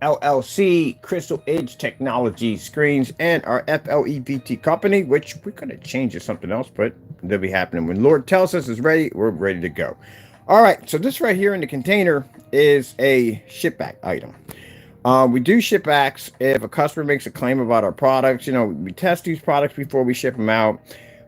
LLC, Crystal Edge Technology Screens, and our FLEVT company, which we're going to change to something else, but they'll be happening. When Lord tells us it's ready, we're ready to go. All right, so this right here in the container is a shipback item. We do ship backs if a customer makes a claim about our products. You know, we test these products before we ship them out.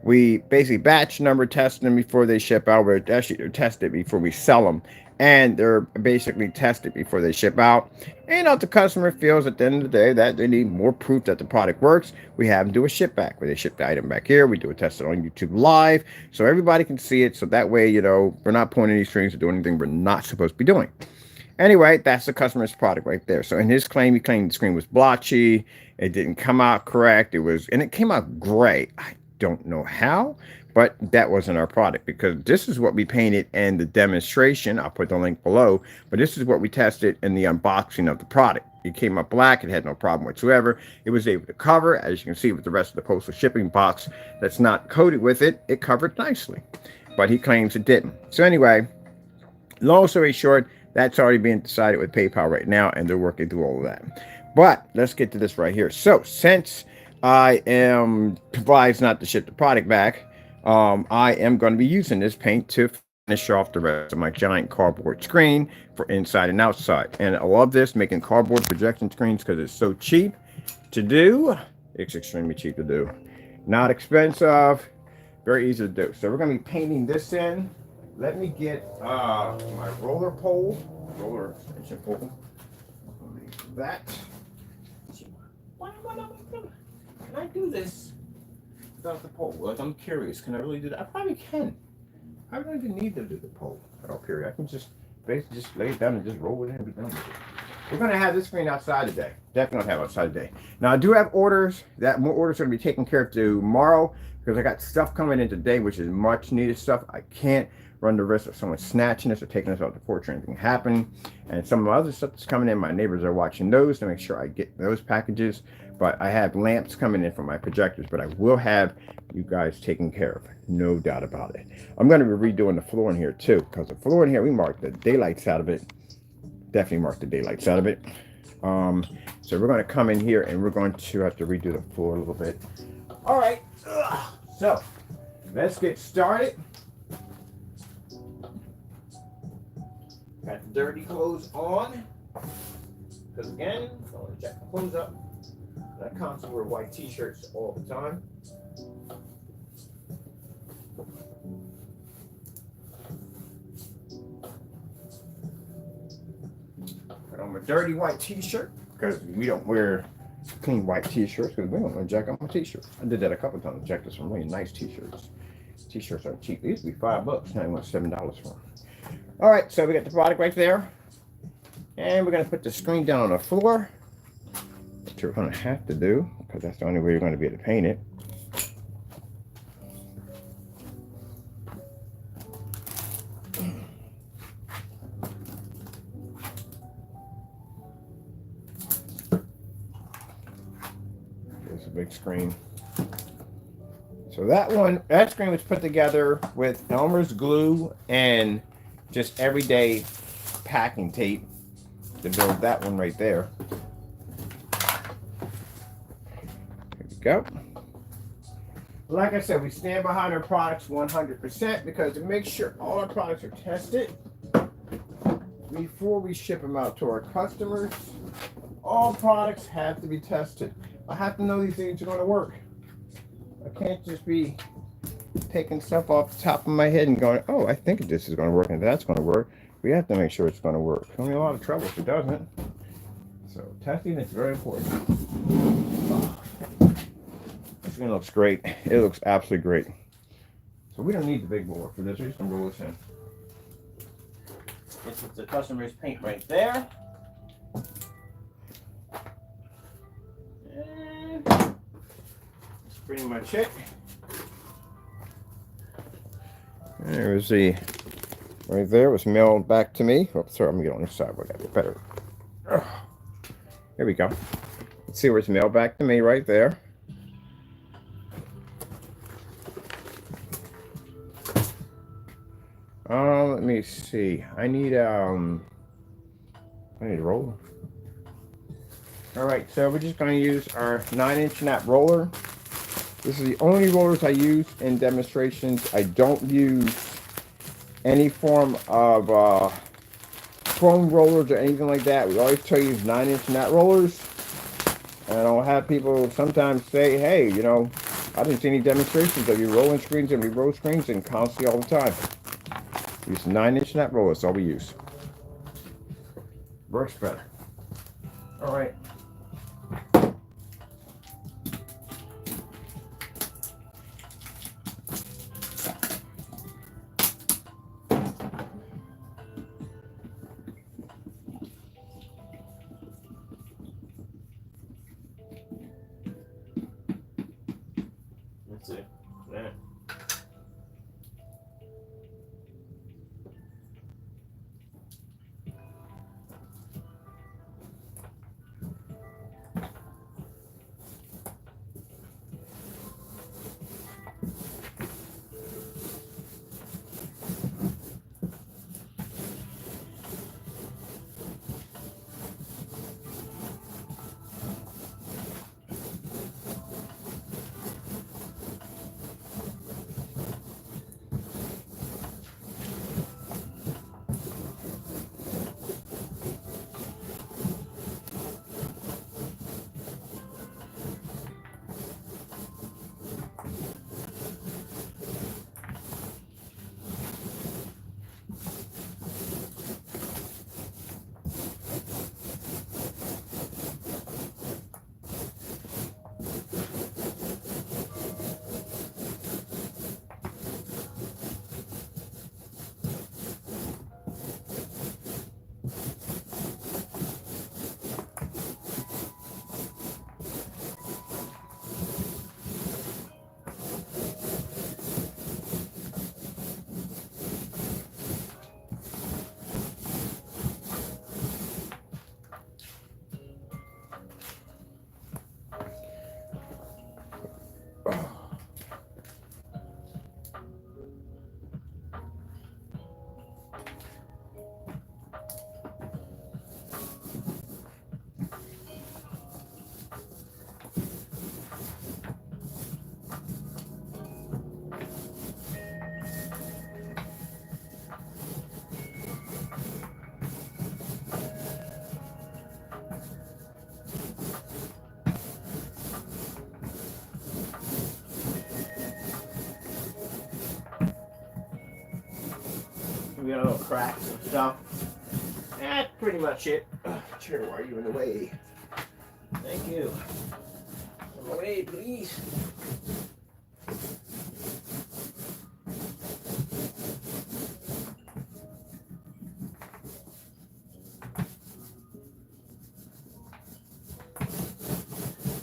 We basically batch number test them before they ship out. We're actually they're tested before we sell them, and they're basically tested before they ship out. And if the customer feels at the end of the day that they need more proof that the product works, we have them do a ship back where they ship the item back here. We do a test it on YouTube live so everybody can see it. So that way, you know, we're not pulling any strings or doing anything we're not supposed to be doing. Anyway, that's the customer's product right there. So in his claim, he claimed the screen was blotchy. It didn't come out correct. And it came out gray. I don't know how, but that wasn't our product because this is what we painted in the demonstration. I'll put the link below, but this is what we tested in the unboxing of the product. It came up black. It had no problem whatsoever. It was able to cover, as you can see with the rest of the postal shipping box that's not coated with it. It covered nicely, but he claims it didn't. So anyway, long story short, that's already being decided with PayPal right now, and they're working through all of that. But let's get to this right here. So since I am advised not to ship the product back, I am going to be using this paint to finish off the rest of my giant cardboard screen for inside and outside. And I love this, making cardboard projection screens because it's so cheap to do. It's extremely cheap to do. Not expensive, very easy to do. So we're going to be painting this in. Let me get my roller extension pole. That. Can I do this without the pole? Like, I'm curious. Can I really do that? I probably can. I don't even need to do the pole at all, period. I can just basically just lay it down and just roll it in and be done with it. We're going to have this screen outside today. Definitely going to have it outside today. Now, I do have orders. That more orders are going to be taken care of tomorrow because I got stuff coming in today, which is much needed stuff. I can't run the risk of someone snatching us or taking us off the porch or anything happen. And some of the other stuff that's coming in, my neighbors are watching those to make sure I get those packages. But I have lamps coming in from my projectors, but I will have you guys taken care of. No doubt about it. I'm going to be redoing the floor in here too, because the floor in here, we marked the daylights out of it. Definitely marked the daylights out of it. So we're going to come in here and we're going to have to redo the floor a little bit. All right. So let's get started. Got the dirty clothes on. Because again, I want to check the clothes up. I constantly wear white t-shirts all the time. Put on my dirty white t-shirt because we don't wear clean white t-shirts because we don't want to jack up my t-shirts. I did that a couple times. Jacked up some really nice t-shirts. T-shirts are cheap. They used to be $5. Now I want $7 for them. All right, so we got the product right there. And we're going to put the screen down on the floor. Which you're going to have to do because that's the only way you're going to be able to paint it. There's a big screen. So that screen was put together with Elmer's glue and just everyday packing tape to build that one right there. Go. Like I said, we stand behind our products 100% because to make sure all our products are tested before we ship them out to our customers, all products have to be tested. I have to know these things are going to work. I can't just be taking stuff off the top of my head and going, oh, I think this is going to work and that's going to work. We have to make sure it's going to work. It's only a lot of trouble if it doesn't. So testing is very important. This screen looks great. It looks absolutely great. So we don't need the big blower for this. We're just going to roll this in. This is the customer's paint right there. And that's pretty much it. There's the, right there was mailed back to me. Oh, sorry, I'm going to get on this side. We got it better. Here we go. Let's see where it's mailed back to me right there. Let me see. I need a roller. Alright, so we're just going to use our 9-inch nap roller. This is the only rollers I use in demonstrations. I don't use any form of chrome rollers or anything like that. We always tell you 9-inch nap rollers. And I'll have people sometimes say, hey, you know, I didn't see any demonstrations of you rolling screens and re-roll screens, and constantly all the time. Use 9-inch nap rollers, that's all we use. Works better. Alright. That's it. Yeah. We got a little cracks and stuff. That's pretty much it. Chair, why are you in the way? Thank you. Away, please.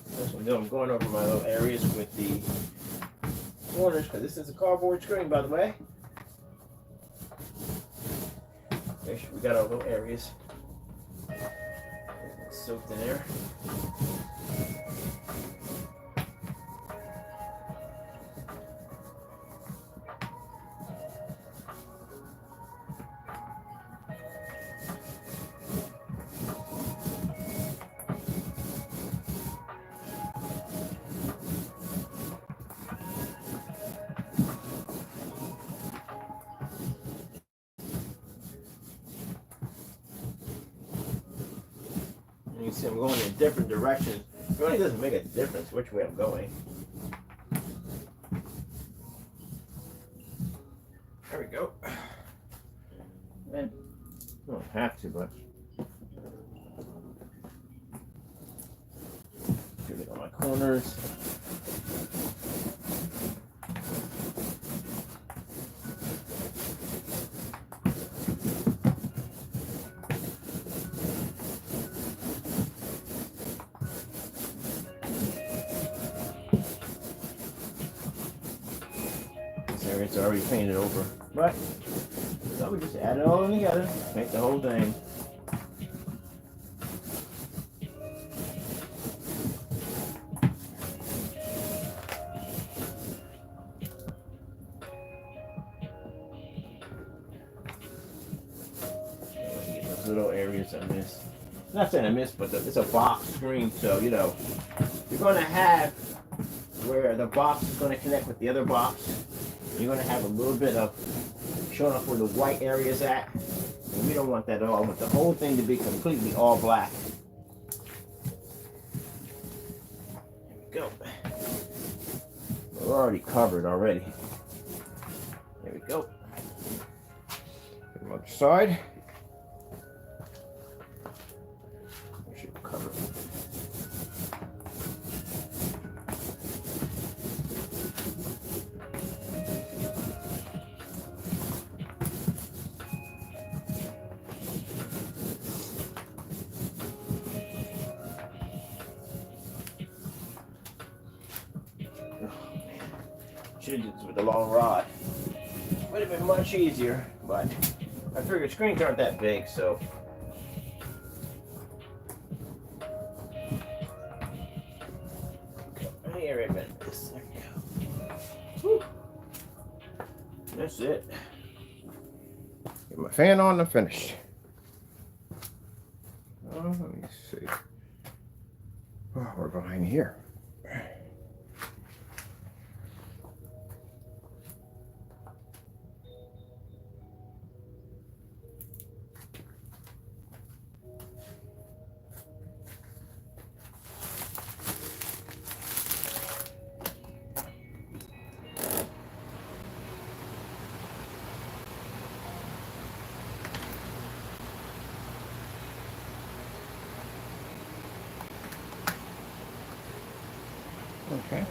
That's what I'm doing. I'm going over my little areas with the corners, because this is a cardboard screen, by the way. We got our little areas soaked in there. You see I'm going in different directions. It really doesn't make a difference which way I'm going. There we go. And I don't have to, but do it on my corners. It's already painted over, but so we just add it all together, make the whole thing. Get those little areas I missed. not saying I missed, but it's a box screen, so you know you're going to have where the box is going to connect with the other box. You're going to have a little bit of showing up where the white area is at, and we don't want that at all. I want the whole thing to be completely all black. There we go. We're already covered already. There we go. Other side. We should cover it. Should have did this with the long rod. Would have been much easier, but I figured screens aren't that big, so. Here, wait a minute. There we go. Whew. That's it. Get my fan on and finished. Oh, let me see. Oh, we're behind here. Okay.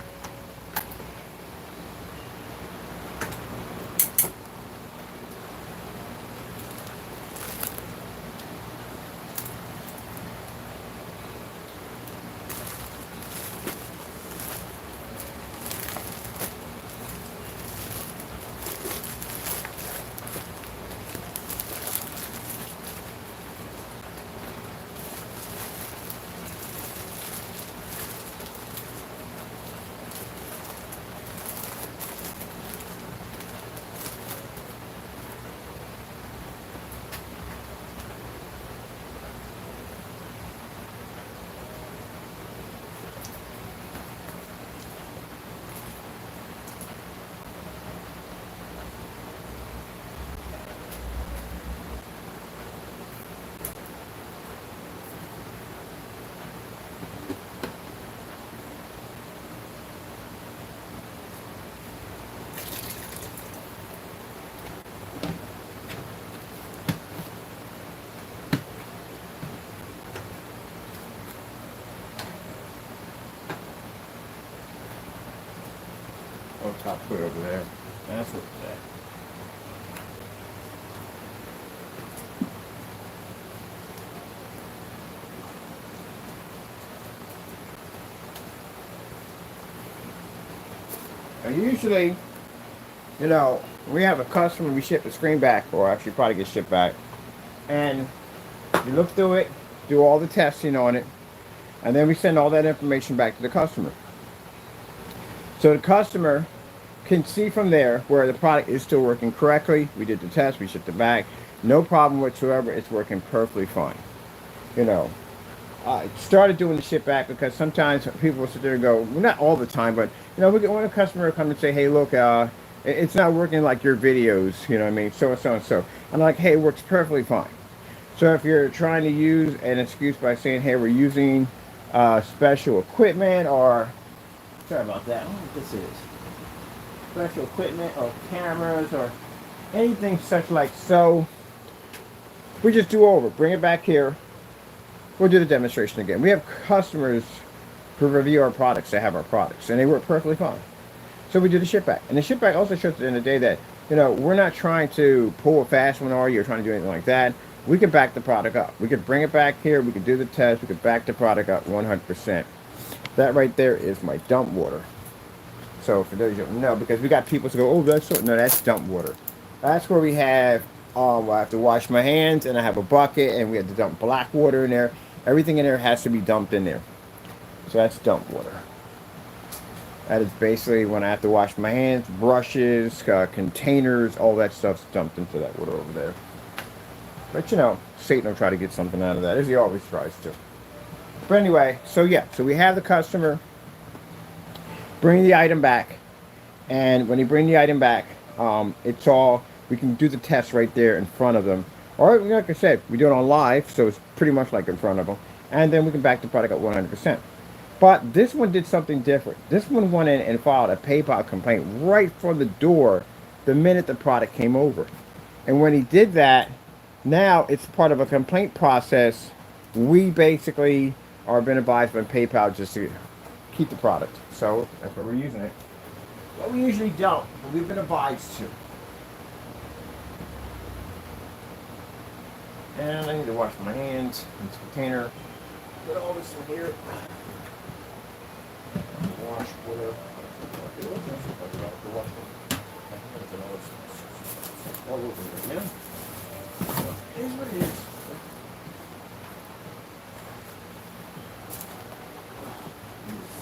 On top, put it over there. That's what it's at. And usually, you know, we have a customer, we ship the screen back, or actually probably get shipped back. And you look through it, do all the testing on it, and then we send all that information back to the customer. So the customer can see from there where the product is still working correctly. We did the test, we shipped it back. No problem whatsoever, it's working perfectly fine. You know, I started doing the ship back because sometimes people will sit there and go, well, not all the time, but you know, we get one customer come and say, hey, look, it's not working like your videos, you know what I mean, so and so and so. I'm like, hey, it works perfectly fine. So if you're trying to use an excuse by saying, hey, we're using special equipment, or, sorry about that, I don't know what this is. Special equipment or cameras or anything such like so, we just do over, bring it back here, we'll do the demonstration again. We have customers who review our products that have our products, and they work perfectly fine. So we do the ship back, and the ship back also shows at the end of the day that, you know, we're not trying to pull a fast one or you're trying to do anything like that. We can back the product up. We could bring it back here, we could do the test, we could back the product up 100%. That right there is my dump water. So for those who don't know, because we got people who go, oh, that's so, no, that's dump water. That's where we have, I have to wash my hands, and I have a bucket, and we have to dump black water in there. Everything in there has to be dumped in there. So that's dump water. That is basically when I have to wash my hands, brushes, containers, all that stuff's dumped into that water over there. But you know, Satan will try to get something out of that, as he always tries to. But anyway, so yeah, so we have the customer bring the item back, and when they bring the item back, it's all, we can do the test right there in front of them. Or like I said, we do it on live, so it's pretty much like in front of them, and then we can back the product up 100%. But this one did something different. This one went in and filed a PayPal complaint right from the door the minute the product came over. And when he did that, now it's part of a complaint process. We basically are been advised by PayPal just to keep the product. So that's what we're using it. Well, we usually don't, but we've been advised to. And I need to wash my hands in this container. Put all this in here. Wash whatever. All over right now. Here's what it is.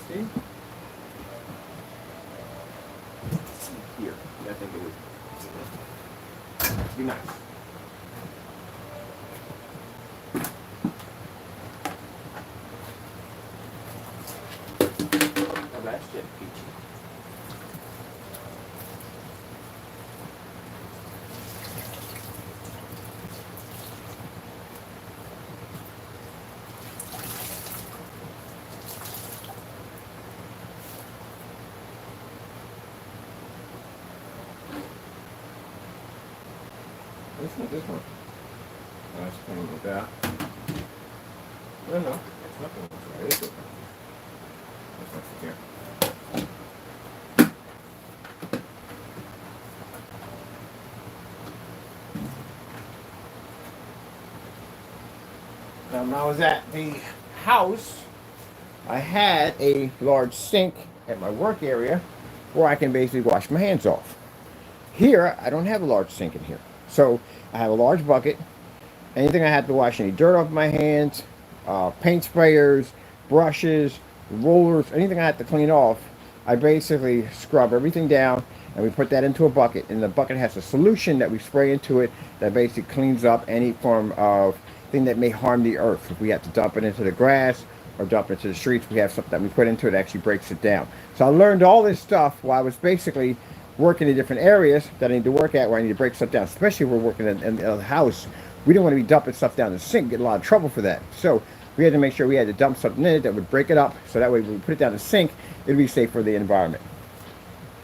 See? Here. I think it would be nice. Oh, that's just peachy. This one. That's clean with that. No, it's nothing. It's right. That's not here. Now, when I was at the house, I had a large sink at my work area where I can basically wash my hands off. Here, I don't have a large sink in here. So I have a large bucket. Anything I have to wash, any dirt off my hands, paint sprayers, brushes, rollers, anything I have to clean off, I basically scrub everything down and we put that into a bucket. And the bucket has a solution that we spray into it that basically cleans up any form of thing that may harm the earth. If we have to dump it into the grass or dump it into the streets, we have something that we put into it that actually breaks it down. So I learned all this stuff while I was basically working in different areas that I need to work at where I need to break stuff down, especially if we're working in the house. We don't want to be dumping stuff down the sink, get a lot of trouble for that. So we had to make sure we had to dump something in it that would break it up, so that way when we put it down the sink, it'd be safe for the environment.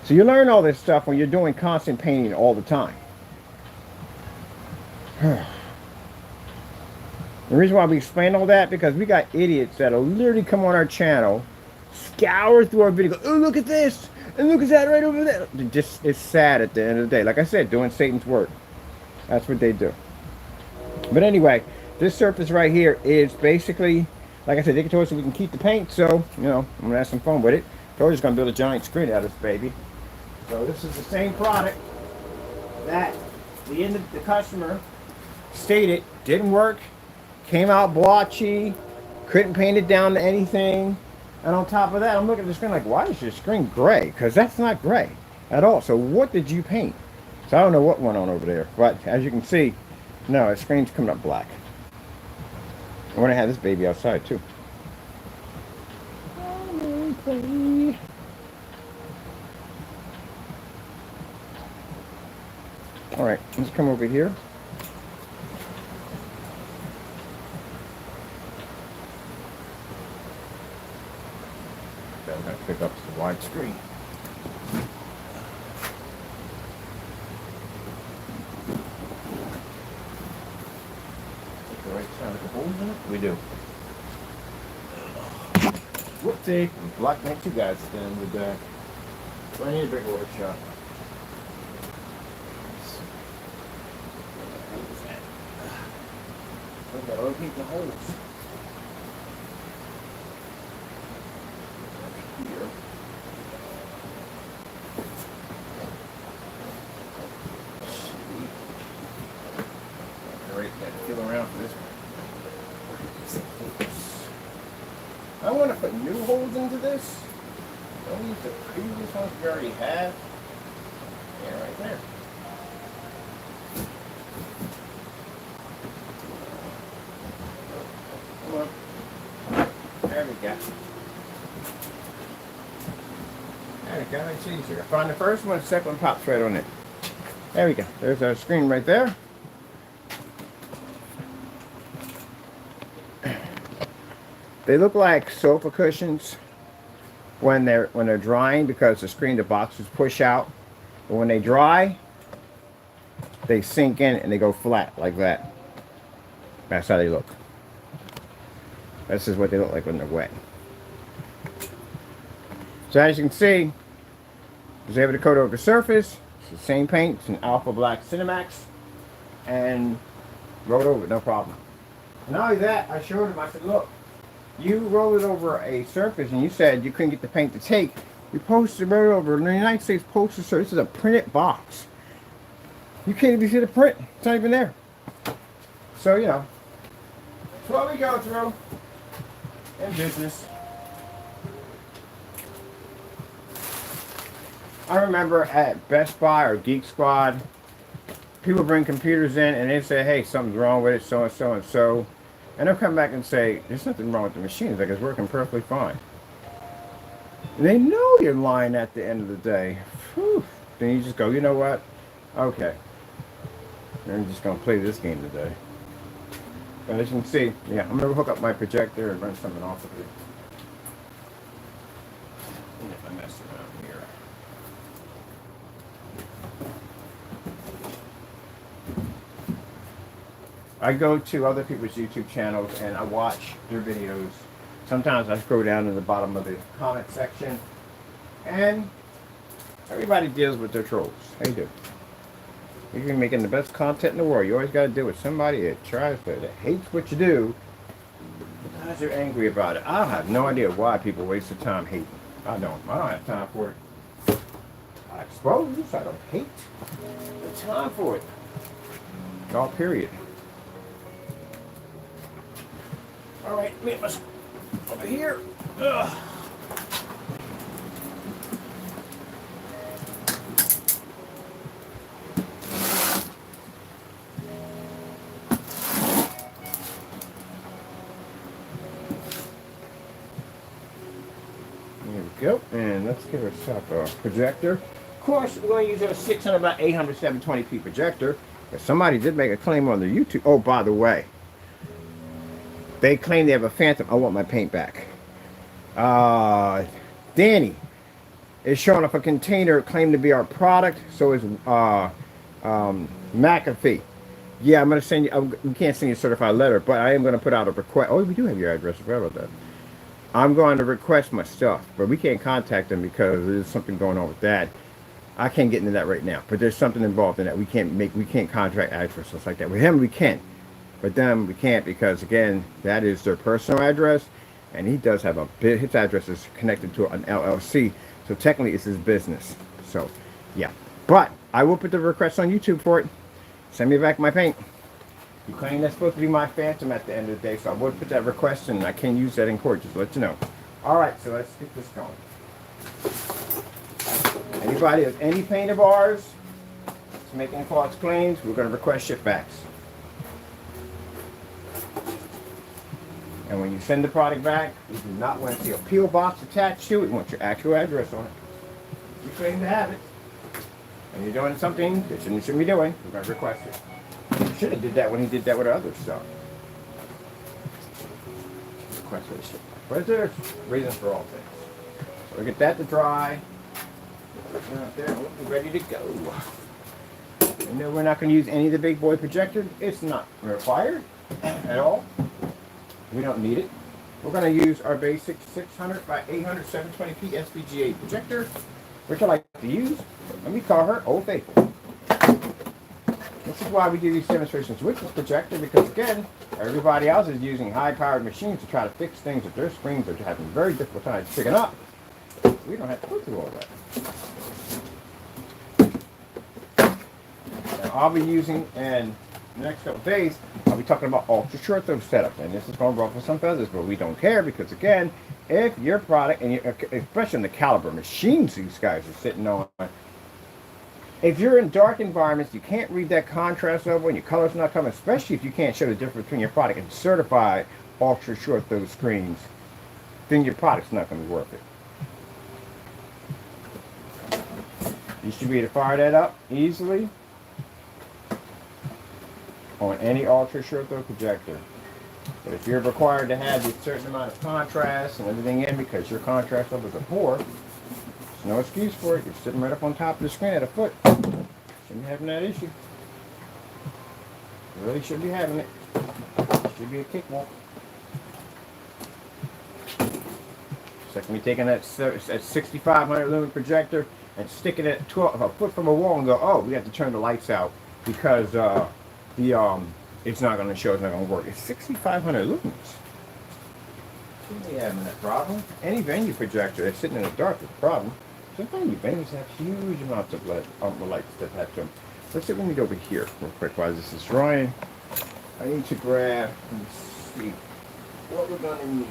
So you learn all this stuff when you're doing constant painting all the time. The reason why we explain all that, because we got idiots that'll literally come on our channel, scour through our video, go, oh, look at this, and look at that right over there. Just, it's sad at the end of the day. Like I said, doing Satan's work. That's what they do. But anyway, this surface right here is basically, like I said, they can tell us so we can keep the paint. So, you know, I'm going to have some fun with it. We're just going to build a giant screen out of this baby. So this is the same product that the customer stated didn't work, came out blotchy, couldn't paint it down to anything. And on top of that, I'm looking at the screen like, why is your screen gray? Because that's not gray at all. So what did you paint? So I don't know what went on over there. But as you can see, no, the screen's coming up black. I want to have this baby outside too. All right, let's come over here. I'm going to pick up the wide screen. The right side of the hole in it? We do. Whoopsie. I'm blocking that you guys then with that. So I need a bigger workshop. I've got to locate the holes. Here. Alright, got to feel around for this one. I want to put new holes into this. Don't use the previous ones we already have. Yeah, right there. There we go. There we go. It's easier. Find the first one, second one pops right on it. There we go. There's our screen right there. They look like sofa cushions when they're drying because the screen, the boxes push out. But when they dry, they sink in and they go flat like that. That's how they look. This is what they look like when they're wet. So as you can see, I was able to coat over the surface. It's the same paint. It's an ALPHA Black CINEMAX. And wrote over it, no problem. And not only that, I showed him, I said, look, you rolled it over a surface and you said you couldn't get the paint to take. We posted it right over the United States Postal Service. This is a printed box. You can't even see the print. It's not even there. So, you know, that's what we go through in business. I remember at Best Buy or Geek Squad, people bring computers in and they say, hey, something's wrong with it, so and so and so. And they'll come back and say, there's nothing wrong with the machine. It's like it's working perfectly fine. And they know you're lying at the end of the day. Whew. Then you just go, you know what? Okay. I'm just going to play this game today. And as you can see, yeah, I'm going to hook up my projector and run something off of it. And if I mess around here. I go to other people's YouTube channels and I watch their videos. Sometimes I scroll down to the bottom of the comment section and everybody deals with their trolls. They do. You're making the best content in the world. You always got to deal with somebody that hates what you do because they're angry about it. I have no idea why people waste their time hating. I don't have time for it. I expose. I don't hate. The time for it. All period. All right, me over here. Ugh. There we go, and let's give ourselves a projector. Of course, we're going to use a 600 by 800 720p projector. But somebody did make a claim on their YouTube. Oh, by the way, they claim they have a phantom. I want my paint back. Danny is showing up a container claimed to be our product. So is McAfee. Yeah, I'm going to send you. We can't send you a certified letter, but I am going to put out a request. Oh, we do have your address. I forgot about that. I'm going to request my stuff, but we can't contact them because there's something going on with that. I can't get into that right now, but there's something involved in that. We can't contract addresses like that. With him, we can. But them, we can't because, again, that is their personal address. And he does have his address is connected to an LLC. So technically, it's his business. So, yeah. But I will put the request on YouTube for it. Send me back my paint. You claim that's supposed to be my phantom at the end of the day. So I will put that request in. I can use that in court, just to let you know. All right, so let's get this going. Anybody with any paint of ours is making false claims, we're going to request shipbacks. And when you send the product back, we do not want to see a P.O. box attached to it. We want your actual address on it. You claim to have it, and you're doing something that you shouldn't be doing, we're going to request it. You should have did that when he did that with other stuff. Request for the shipback. But there's reasons for all things. So we get that to dry. Out there, we're ready to go. And no, we're not going to use any of the big boy projectors. It's not required at all. We don't need it. We're going to use our basic 600 by 800 720p SVGA projector, which I like to use. Let me call her Old Faithful. This is why we do these demonstrations with this projector, because again, everybody else is using high-powered machines to try to fix things that their screens are having very difficult times picking up. We don't have to go through all that. Now, I'll be using, in the next couple of days, I'll be talking about ultra short throw setup, and this is going to ruffle some feathers, but we don't care because, again, if your product, and especially in the caliber machines these guys are sitting on, if you're in dark environments, you can't read that contrast over, and your color's not coming, especially if you can't show the difference between your product and certified ultra short throw screens. then your product's not going to be worth it. You should be able to fire that up easily on any ultra short throw projector. But if you're required to have a certain amount of contrast and everything in because your contrast levels are poor, there's no excuse for it. You're sitting right up on top of the screen at a foot. Shouldn't be having that issue. You really should be having it. Should be a cakewalk. It's like me taking that 6,500 lumen projector and sticking it a foot from a wall and go, oh, we have to turn the lights out because it's not going to show, it's not going to work. It's 6,500 lumens. Shouldn't be having that problem. Any venue projector that's sitting in the dark is a problem. Some venue venues have huge amounts of lights that have to them. Let's see, let me go over here real quick while this is drying. I need to grab and see what we're going to need.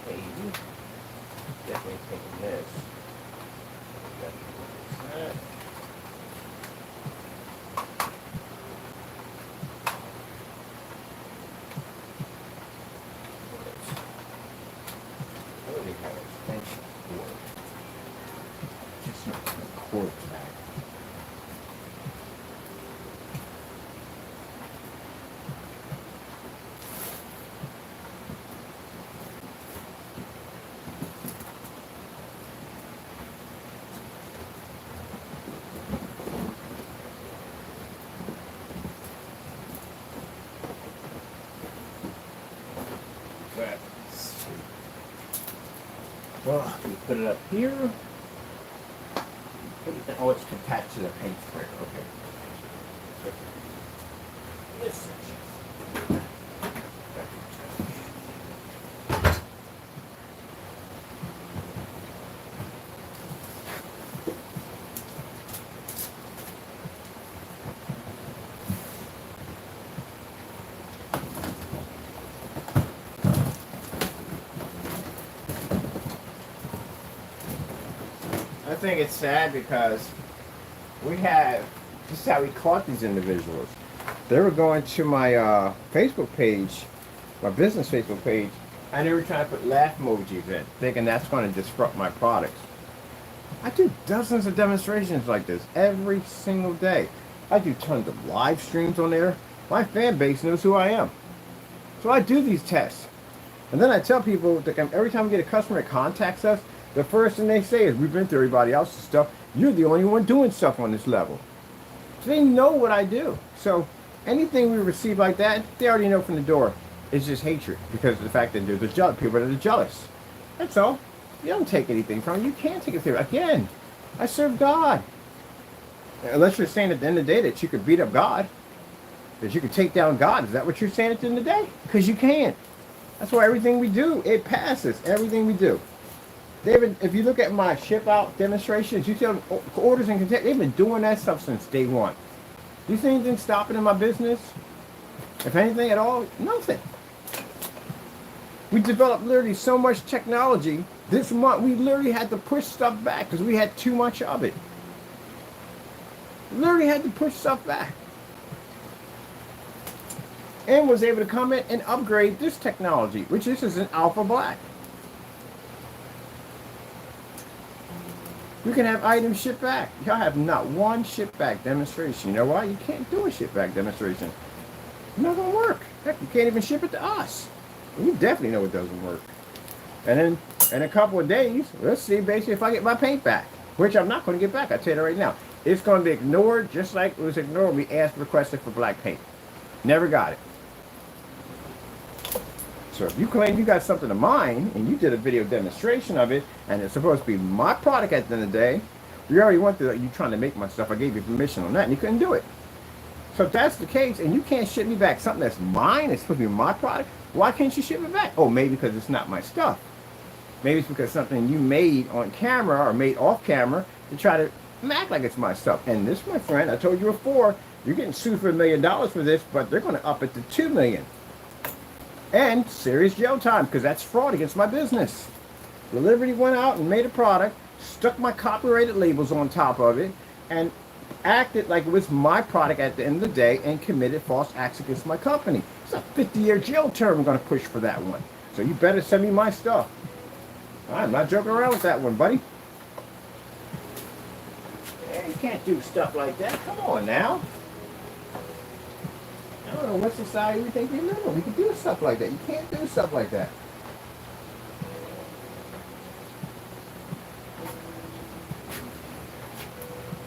Okay. Definitely taking this. Definitely that. Well, we put it up here. Oh, it's attached to the paint sprayer. Okay. This section. I think it's sad because this is how we caught these individuals. They were going to my Facebook page, my business Facebook page, and they were trying to put laugh emojis in, thinking that's going to disrupt my products. I do dozens of demonstrations like this every single day. I do tons of live streams on there. My fan base knows who I am. So I do these tests. And then I tell people that every time we get a customer that contacts us, the first thing they say is, we've been through everybody else's stuff. You're the only one doing stuff on this level. So they know what I do. So anything we receive like that, they already know from the door. It's just hatred because of the fact that they're the people that are jealous. That's all. You don't take anything from them. You can't take it from them. Again, I serve God. Unless you're saying at the end of the day that you could beat up God, that you could take down God. Is that what you're saying at the end of the day? Because you can't. That's why everything we do, it passes. Everything we do. David, if you look at my ship out demonstrations, you see orders and content, they've been doing that stuff since day one. Do you see anything stopping in my business? If anything at all, nothing. We developed literally so much technology. This month, we literally had to push stuff back because we had too much of it. Literally had to push stuff back. And was able to come in and upgrade this technology, which this is an ALPHA Black. We can have items shipped back. Y'all have not one ship back demonstration. You know why? You can't do a ship back demonstration. It's not going to work. Heck, you can't even ship it to us. We definitely know it doesn't work. And then in a couple of days, let's see basically if I get my paint back, which I'm not going to get back. I'll tell you that right now. It's going to be ignored just like it was ignored when we requested for black paint. Never got it. So if you claim you got something of mine and you did a video demonstration of it and it's supposed to be my product at the end of the day, we already went through that. You trying to make my stuff. I gave you permission on that and you couldn't do it. So if that's the case and you can't ship me back something that's mine, it's supposed to be my product, why can't you ship it back? Oh, maybe because it's not my stuff. Maybe it's because something you made on camera or made off camera to try to act like it's my stuff. And this, my friend, I told you before, you're getting sued for $1 million for this, but they're going to up it to $2 million. And serious jail time because that's fraud against my business. The Liberty went out and made a product, stuck my copyrighted labels on top of it, and acted like it was my product at the end of the day and committed false acts against my company. It's a 50-year jail term I'm going to push for that one. So you better send me my stuff. I'm not joking around with that one, buddy. Yeah, you can't do stuff like that. Come on now. I don't know what society we think we live in. We can do stuff like that. You can't do stuff like that.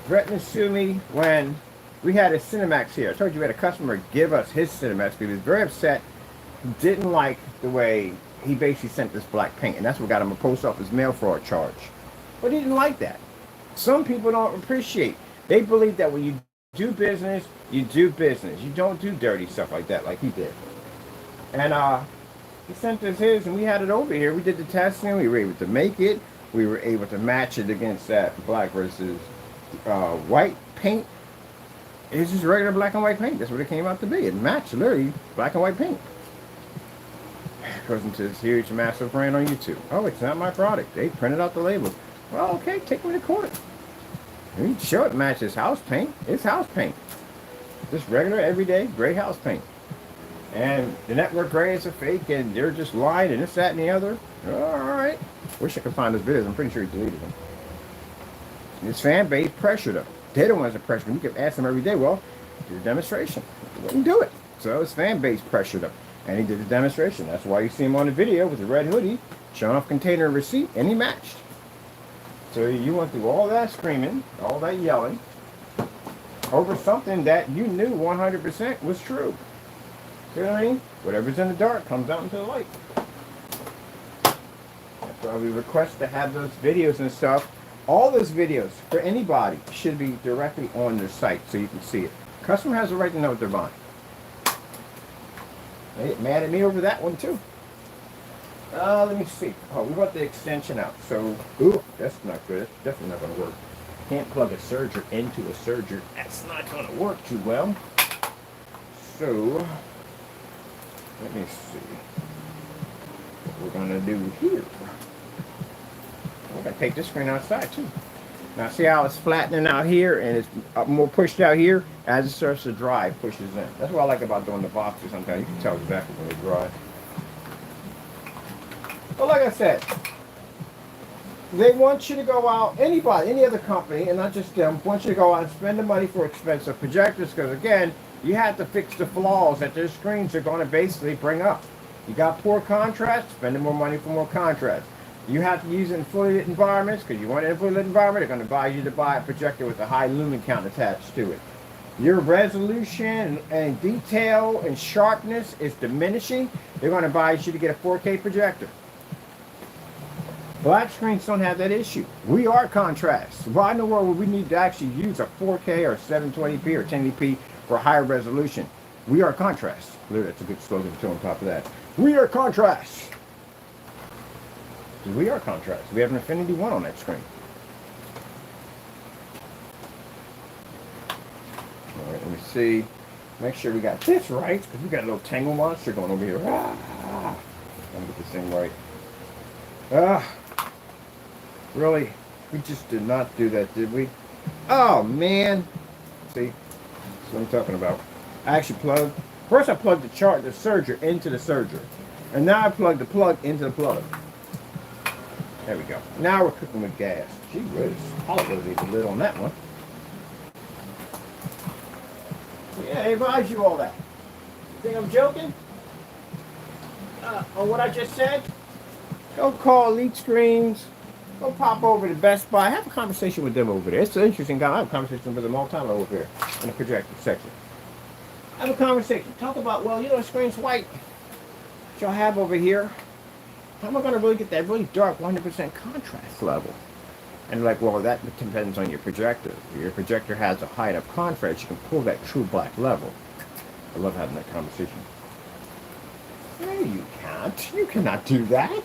Threatened to sue me when we had a Cinemax here. I told you we had a customer give us his Cinemax because he was very upset. He didn't like the way he basically sent this black paint, and that's what got him a post office mail fraud charge. But he didn't like that. Some people don't appreciate. They believe that when you do business, you do business. You don't do dirty stuff like that like he did. And he sent us his, and we had it over here. We did the testing. We were able to make it. We were able to match it against that black versus white paint. It's just regular black and white paint. That's what it came out to be. It matched literally black and white paint. Goes into this huge, massive brand on YouTube. Oh, it's not my product. They printed out the label. Well, okay, take me to court. You can show it matches house paint. It's house paint. Just regular, everyday, gray house paint. And the network gray is a fake, and they're just lying, and this, that, and the other. All right. Wish I could find those videos. I'm pretty sure he deleted them. His fan base pressured him. They don't want to pressure him. You could ask him every day, well, do a demonstration. He wouldn't do it. So his fan base pressured him. And he did the demonstration. That's why you see him on the video with the red hoodie, showing off container and receipt, and he matched. So you went through all that screaming, all that yelling, over something that you knew 100% was true. See what I mean? Whatever's in the dark comes out into the light. That's why we request to have those videos and stuff. All those videos, for anybody, should be directly on their site so you can see it. Customer has the right to know what they're buying. They get mad at me over that one too. Let me see. Oh, we want the extension out. So, ooh, that's not good. That's definitely not going to work. Can't plug a serger into a serger. That's not going to work too well. So, let me see what we're going to do here. I'm going to take this screen outside too. Now see how it's flattening out here and it's more pushed out here? As it starts to dry, it pushes in. That's what I like about doing the boxes sometimes. You can tell exactly when they dry. But like I said, they want you to go out, anybody, any other company, and not just them, want you to go out and spend the money for expensive projectors because, again, you have to fix the flaws that their screens are going to basically bring up. You got poor contrast, spending more money for more contrast. You have to use it in fully lit environments because you want it in a fully lit environment. They're going to advise you to buy a projector with a high lumen count attached to it. Your resolution and detail and sharpness is diminishing. They're going to advise you to get a 4K projector. Black screens don't have that issue. We are contrast. Why in the world would we need to actually use a 4K or 720p or 1080p for higher resolution? We are contrast. That's a good slogan too on top of that. We are contrast. We are contrast. We have an Infinity 1 on that screen. All right, let me see. Make sure we got this right, because we got a little tangle monster going over here. Let me get this thing right. Really? We just did not do that, did we? Oh, man. See? That's what I'm talking about. I actually plugged. First I plugged the serger into the serger. And now I plugged the plug into the plug. There we go. Now we're cooking with gas. Gee whiz. I'll leave the lid on that one. Yeah, they advise you all that. You think I'm joking? On what I just said? Go call Elite Screens. Go pop over to Best Buy. Have a conversation with them over there. It's an interesting guy. I have a conversation with them all the time over here in the projector section. Have a conversation. Talk about, well, you know, the screen's white. What y'all have over here. How am I going to really get that really dark 100% contrast level? And like, well, that depends on your projector. If your projector has a high enough contrast, you can pull that true black level. I love having that conversation. No, you can't. You cannot do that.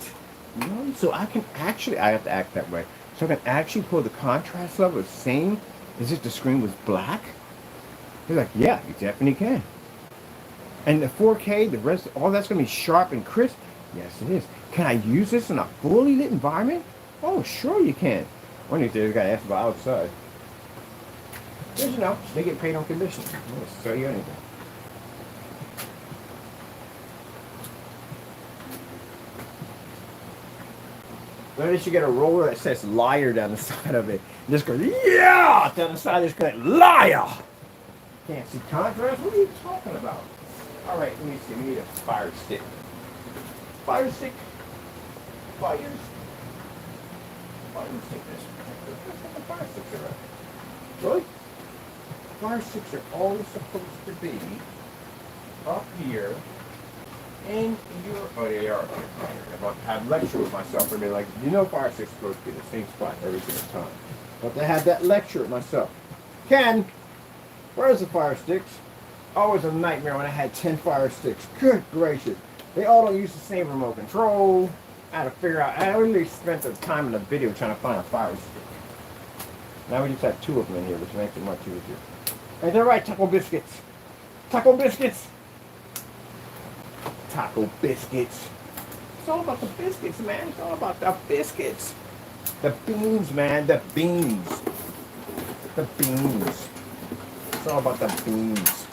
No, so I can actually, I have to act that way. So I can actually pull the contrast level the same as if the screen was black? They're like, yeah, you definitely can. And the 4K, the rest, all that's going to be sharp and crisp? Yes, it is. Can I use this in a fully lit environment? Oh, sure you can. One of these days, I got to ask about outside. Because, you know, they get paid on commission. I don't sell you anything. But at least you get a roller that says liar down the side of it. And just goes, yeah! Down the side, just goes, liar! Can't see contrast? What are you talking about? All right, let me see. We need a fire stick. Fire stick. Fire stick. Fire stick. The fire sticks are right. Really? Fire sticks are always supposed to be up here in your. Oh, they are. I've lectured with myself and be like, you know, fire sticks are supposed to be in the same spot every single time. But I had that lecture with myself. Ken, where's the fire sticks? Always a nightmare when I had 10 fire sticks. Good gracious. They all don't use the same remote control. I had to figure out. I really spent the time in the video trying to find a fire stick. Now we just have 2 of them in here, which makes it much easier. Ain't that right, Taco Biscuits? Taco Biscuits! Taco Biscuits. It's all about the biscuits, man. It's all about the biscuits. The beans, man. The beans. The beans. It's all about the beans.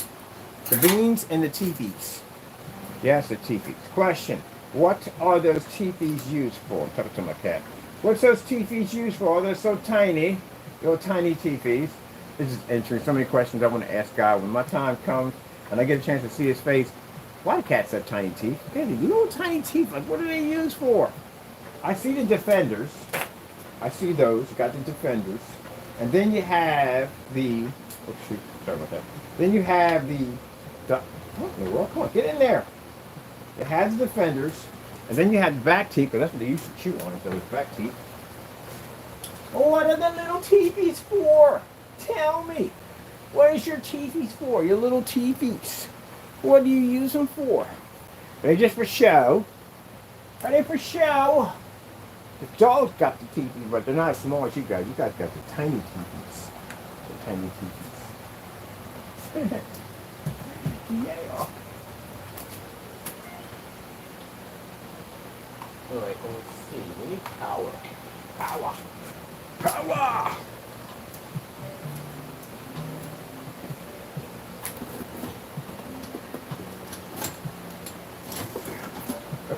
The beans and the teepees. Yes, the teepees. Question. What are those teepees used for? I'm talking to my cat. What's those teepees used for? They're so tiny. Little tiny teepees. This is interesting. So many questions I want to ask God. When my time comes and I get a chance to see his face, why do cats have tiny teeth? They have little tiny teeth. Like, what are they used for? I see the defenders. I see those. You got the defenders. And then you have the... Oh, shoot. Sorry about that. Then you have the... What in the world? Come on, get in there. It has the defenders. And then you have the back teeth, because that's what they used to chew on, so it's back teeth. Oh, what are the little teepees for? Tell me. What is your teepees for? Your little teepees. What do you use them for? Are they just for show? Are they for show? The dogs got the teepees, but they're not as small as you guys. You guys got the tiny teepees. The tiny teepees. Yeah. Alright, let's see. We need power. Power. Power!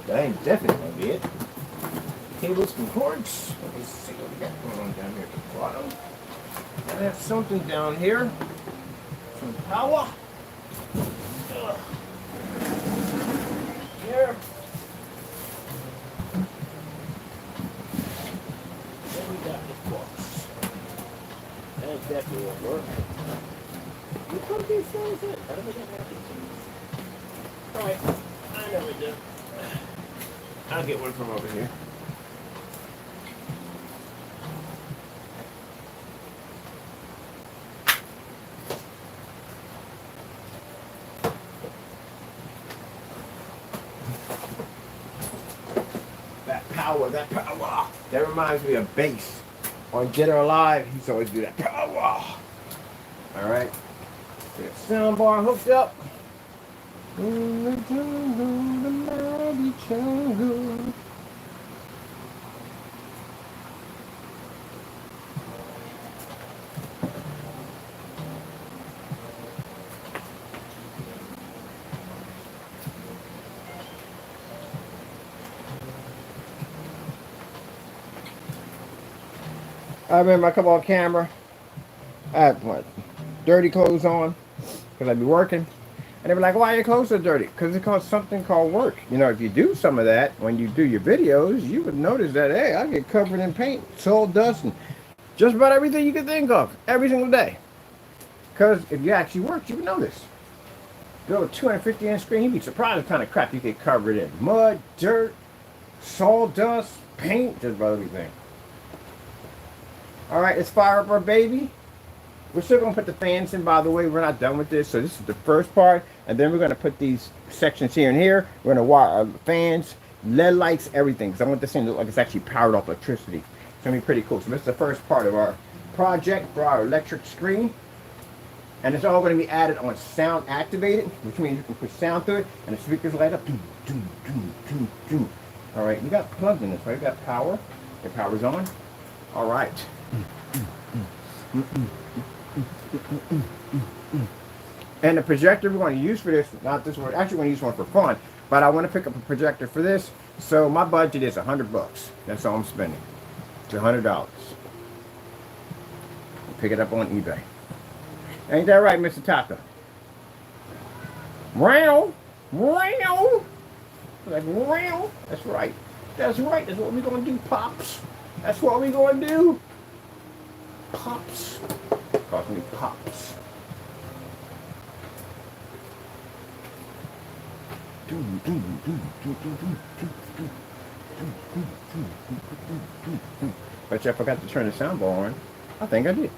That ain't definitely gonna be it. Cables and cords. Let me see what we got going on down here at the bottom. I have something down here. Some power. Here. Then we got the box. That definitely won't work. You put these things in. I don't think I have these things. Alright, I know we do. I'll get one from over here. That power. That reminds me of bass. On Dead or Alive, he used to always do that power. Alright. Get the soundbar hooked up. In the jungle, the mighty jungle. I remember I come on camera. I had what, dirty clothes on because I'd be working. And they were like, why are your clothes so dirty? Because it's called something called work. You know, if you do some of that, when you do your videos, you would notice that, hey, I get covered in paint, salt, dust, and just about everything you can think of every single day. Because if you actually worked, you would notice. Go to a 250-inch screen, you'd be surprised what kind of crap you get covered in. Mud, dirt, salt, dust, paint, just about everything. All right, let's fire up our baby. We're still going to put the fans in, by the way. We're not done with this. So this is the first part. And then we're going to put these sections here and here. We're going to wire our fans, LED lights, everything. Because I want this thing to look like it's actually powered off electricity. It's going to be pretty cool. So this is the first part of our project for our electric screen. And it's all going to be added on sound activated, which means you can push sound through it. And the speakers light up. All right, you got plugged in this, right? You got power. Your power's on. All right. And the projector we're going to use for this, not this one, actually we're going to use one for fun, but I want to pick up a projector for this, so my budget is $100. That's all I'm spending. It's $100. Pick it up on eBay. Ain't that right, Mr. Taka? Wow, wow, like wow. That's right. That's right. That's what we're gonna do, pops. That's what we're gonna do, pops. Call me pops. Bet you I forgot to turn the soundbar on. I think I did.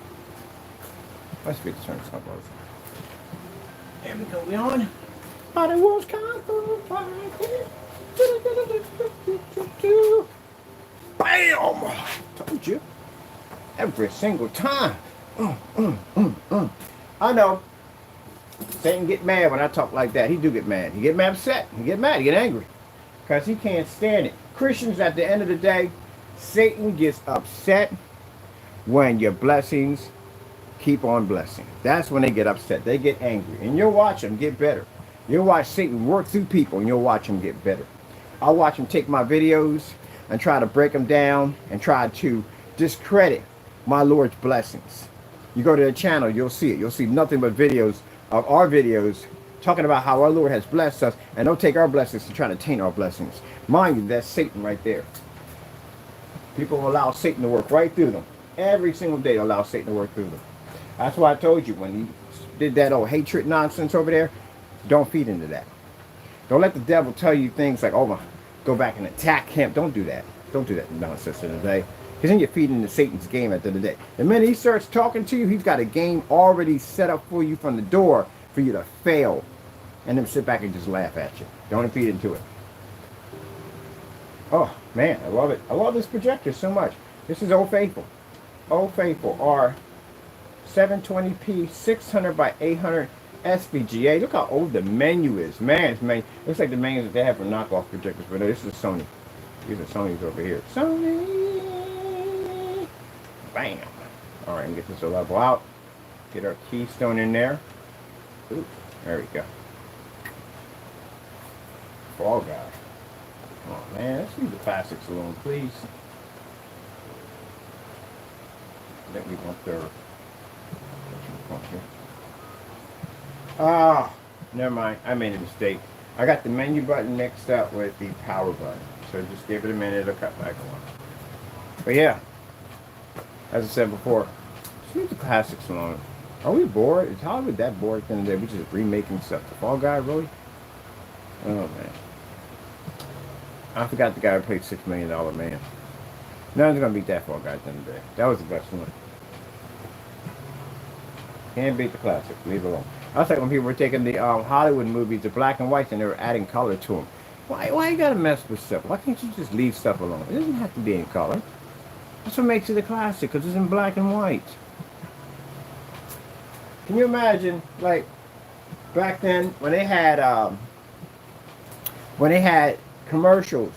Let's be to turn the soundbar on. There we go. We on. Body was conquered. Bam! Told you. Every single time. I know. Satan get mad when I talk like that. He do get mad. He get mad upset. He get mad. He get angry. Because he can't stand it. Christians, at the end of the day, Satan gets upset when your blessings keep on blessing. That's when they get upset. They get angry. And you'll watch them get better. You'll watch Satan work through people and you'll watch him get better. I'll watch him take my videos and try to break them down and try to discredit my Lord's blessings. You go to the channel, you'll see it. You'll see nothing but videos of our videos talking about how our Lord has blessed us, and don't take our blessings to try to taint our blessings. Mind you, that's Satan right there. People will allow Satan to work right through them. Every single day allow Satan to work through them. That's why I told you when he did that old hatred nonsense over there, don't feed into that. Don't let the devil tell you things like, oh, go back and attack him. Don't do that. Don't do that nonsense today. Because then you're feeding into Satan's game at the end of the day. The minute he starts talking to you, he's got a game already set up for you from the door for you to fail. And then sit back and just laugh at you. Don't feed into it. Oh, man, I love it. I love this projector so much. This is Old Faithful. Old Faithful are 720p 600 by 800 SVGA. Look how old the menu is. Man, it's menu. Looks like the menus that they have for knockoff projectors, but no, this is Sony. These are Sony's over here. Sony! Bam! Alright, and get this a level out. Get our keystone in there. Ooh, there we go. Fall guy. Oh man, let's leave the plastics alone, please. Then we want their. Ah, never mind. I made a mistake. I got the menu button mixed up with the power button. So just give it a minute, it'll cut back on. But yeah, as I said before, just leave the classics alone. Are we bored? Is Hollywood that bored at the end of the day? We just remaking stuff. The Fall Guy, really? Oh man. I forgot the guy who played $6 Million Man. No one's gonna beat that Fall Guy at the end of the day. That was the best one. Can't beat the classic. Leave it alone. I was like when people were taking the Hollywood movies, the black and whites, and they were adding color to them. Why you gotta mess with stuff? Why can't you just leave stuff alone? It doesn't have to be in color. That's what makes it a classic, because it's in black and white. Can you imagine, like, back then when they had commercials?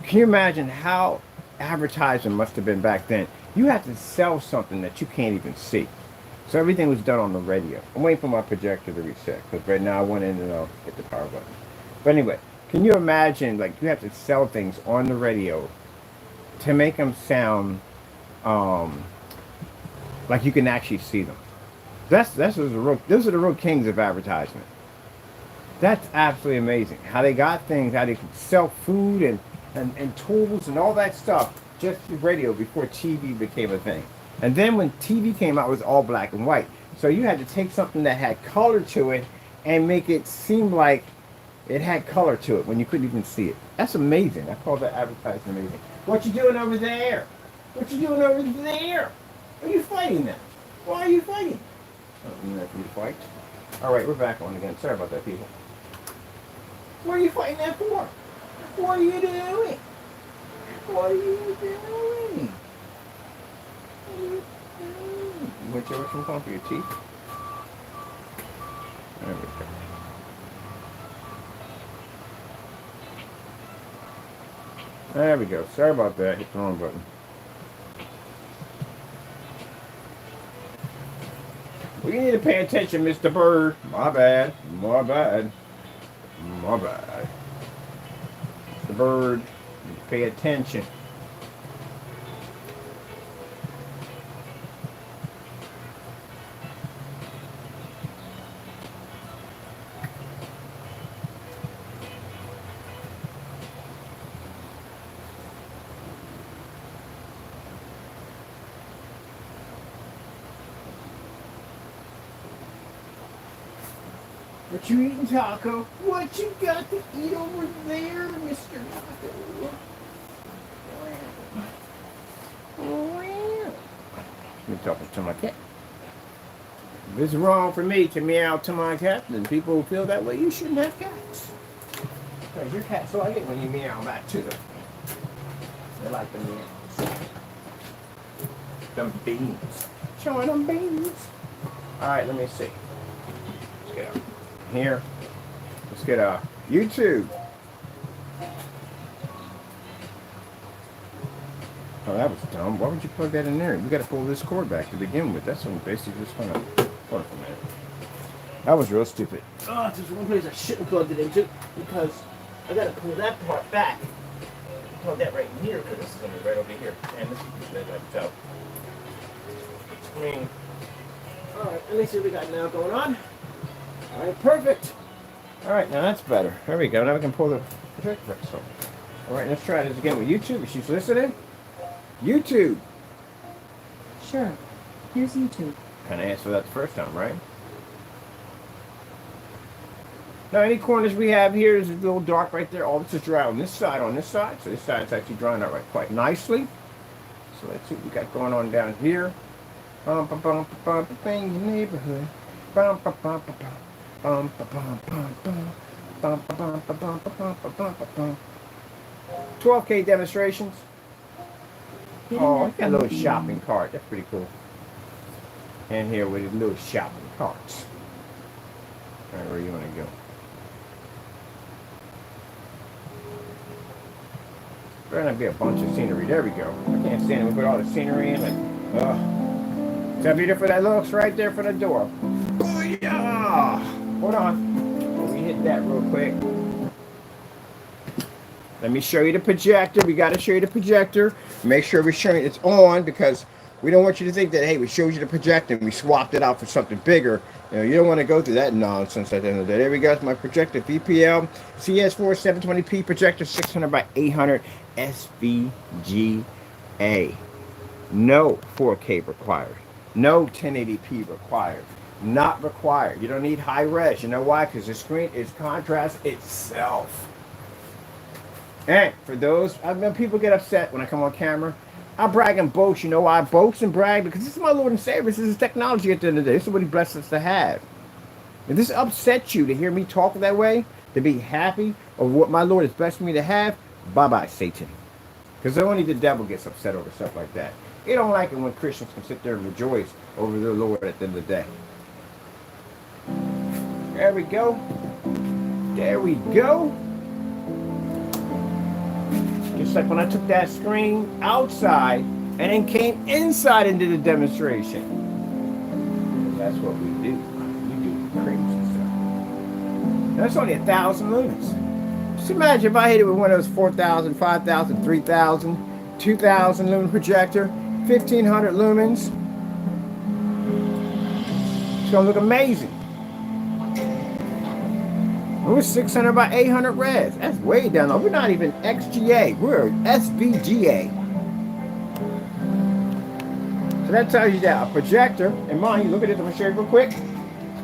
Can you imagine how advertising must have been back then? You had to sell something that you can't even see. So everything was done on the radio. I'm waiting for my projector to reset, because right now I went in and hit the power button. But anyway, can you imagine, like, you have to sell things on the radio to make them sound like you can actually see them. Those are the real kings of advertisement. That's absolutely amazing. How they got things, how they could sell food and tools and all that stuff just through radio before TV became a thing. And then when TV came out, it was all black and white. So you had to take something that had color to it and make it seem like it had color to it when you couldn't even see it. That's amazing. I call that advertising amazing. What you doing over there? What you doing over there? Are you fighting now? Why are you fighting? Oh, you have to fight. All right, we're back on again. Sorry about that, people. What are you fighting that for? What are you doing? What are you doing? You want your washing for your teeth? There we go. There we go. Sorry about that. Hit the wrong button. We need to pay attention, Mr. Bird. My bad. My bad. My bad. Mr. Bird, pay attention. What you eating, Taco? What you got to eat over there, Mr. Taco? You're talking to my cat. If it's wrong for me to meow to my cat, then people who feel that way, you shouldn't have cats. Because your cats like it when you meow back to them. They like the meows. Them beans. Showing them beans. Alright, let me see. Let's get up here. Let's get YouTube. Oh, that was dumb. Why would you plug that in there? You got to pull this cord back to begin with. That's basically just gonna. Hold on for a minute. That was real stupid. Oh, there's one place I shouldn't plug it into because I got to pull that part back. Plug that right in here because this is gonna be right over here, and this is like so. Screen. All right, let me see what we got now going on. All right, perfect. All right, now that's better. There we go. Now we can pull the projector. All right, let's try this again with YouTube. If she's listening. YouTube. Sure. Here's YouTube. Kind of asked for that the first time, right? Now, any corners we have here is a little dark right there. All this is dry on this side, So this side's actually drying out right quite nicely. So let's see what we got going on down here. Bum, bum, bum, bum, bum, bang, neighborhood. Bum, bum, bum, bum, bum, bum, bum, bum, bum, bum, bum, bum, bum, bum, bum, bum, bum. 12K demonstrations. Oh, I got a little shopping cart. That's pretty cool. And here with a little shopping carts. All right, where you want to go? There's gonna be a bunch of scenery. There we go. I can't stand it. We put all the scenery in it. See how beautiful that looks right there for the door. Oh yeah! Hold on. We hit that real quick. Let me show you the projector. We got to show you the projector. Make sure we're showing it's on because we don't want you to think that, hey, we showed you the projector and we swapped it out for something bigger. You know, you don't want to go through that nonsense at the end of the day. There we go. It's my projector. VPL CS4 720p projector 600 by 800 SVGA. No 4K required. No 1080p required. Not required. You don't need high res. You know why? Because the screen is contrast itself. And for those, I know people get upset when I come on camera. I brag and boast. You know why I boast and brag? Because this is my Lord and Savior. This is technology at the end of the day. This is what He blessed us to have. If this upsets you to hear me talk that way, to be happy of what my Lord has blessed me to have, bye-bye, Satan. Because only the devil gets upset over stuff like that. They don't like it when Christians can sit there and rejoice over their Lord at the end of the day. There we go. There we go. Just like when I took that screen outside and then came inside into the demonstration. That's what we do. We do crazy stuff. That's only 1,000 lumens. Just imagine if I hit it with one of those 4,000, 5,000, 3,000, 2,000 lumen projector, 1,500 lumens. It's going to look amazing. We're 600 by 800 res. That's way down low. We're not even XGA. We're SVGA. So that tells you that a projector, and mind you, look at this. I'm going to show you real quick.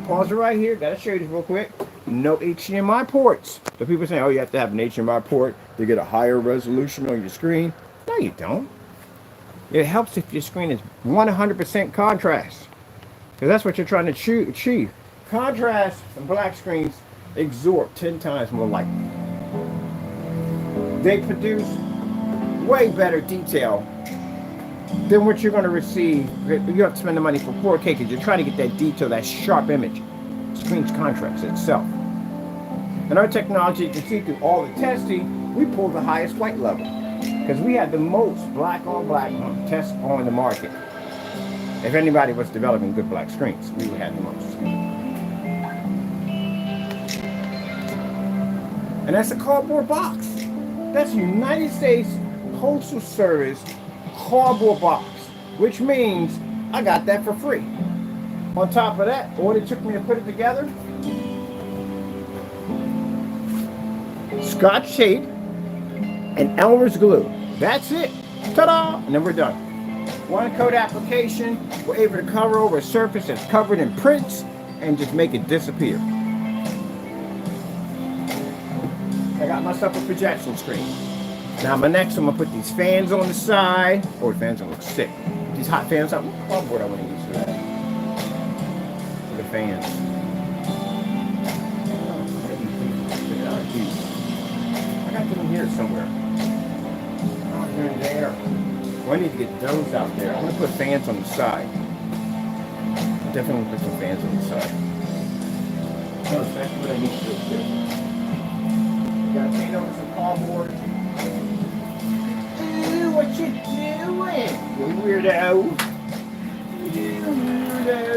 Pause it right here. Got to show you this real quick. No HDMI ports. So people say, oh, you have to have an HDMI port to get a higher resolution on your screen. No, you don't. It helps if your screen is 100% contrast. Because that's what you're trying to achieve. Contrast and black screens absorb 10 times more light. They produce way better detail than what you're going to receive. You have to spend the money for 4K because you're trying to get that detail, that sharp image. The screen's contrast itself. And our technology, you can see through all the testing, we pulled the highest white level because we had the most black on black tests on the market. If anybody was developing good black screens, we would have the most. And that's a cardboard box. That's United States Postal Service cardboard box, which means I got that for free. On top of that, all it took me to put it together, Scotch tape and Elmer's glue. That's it. Ta-da! And then we're done. One coat application, we're able to cover over a surface that's covered in prints and just make it disappear. I got myself a projection screen. Now next I'm gonna put these fans on the side. Oh, the fans don't look sick. These hot fans, what cardboard I want to use for that? For the fans. I got them in here somewhere. Oh, they're in there. Well, I need to get those out there. I'm gonna put fans on the side. I definitely want to put some fans on the side. Oh, that's what I need to do too. Gotta paint over some cardboard. Ooh, what you doing? You weirdo. You weirdo.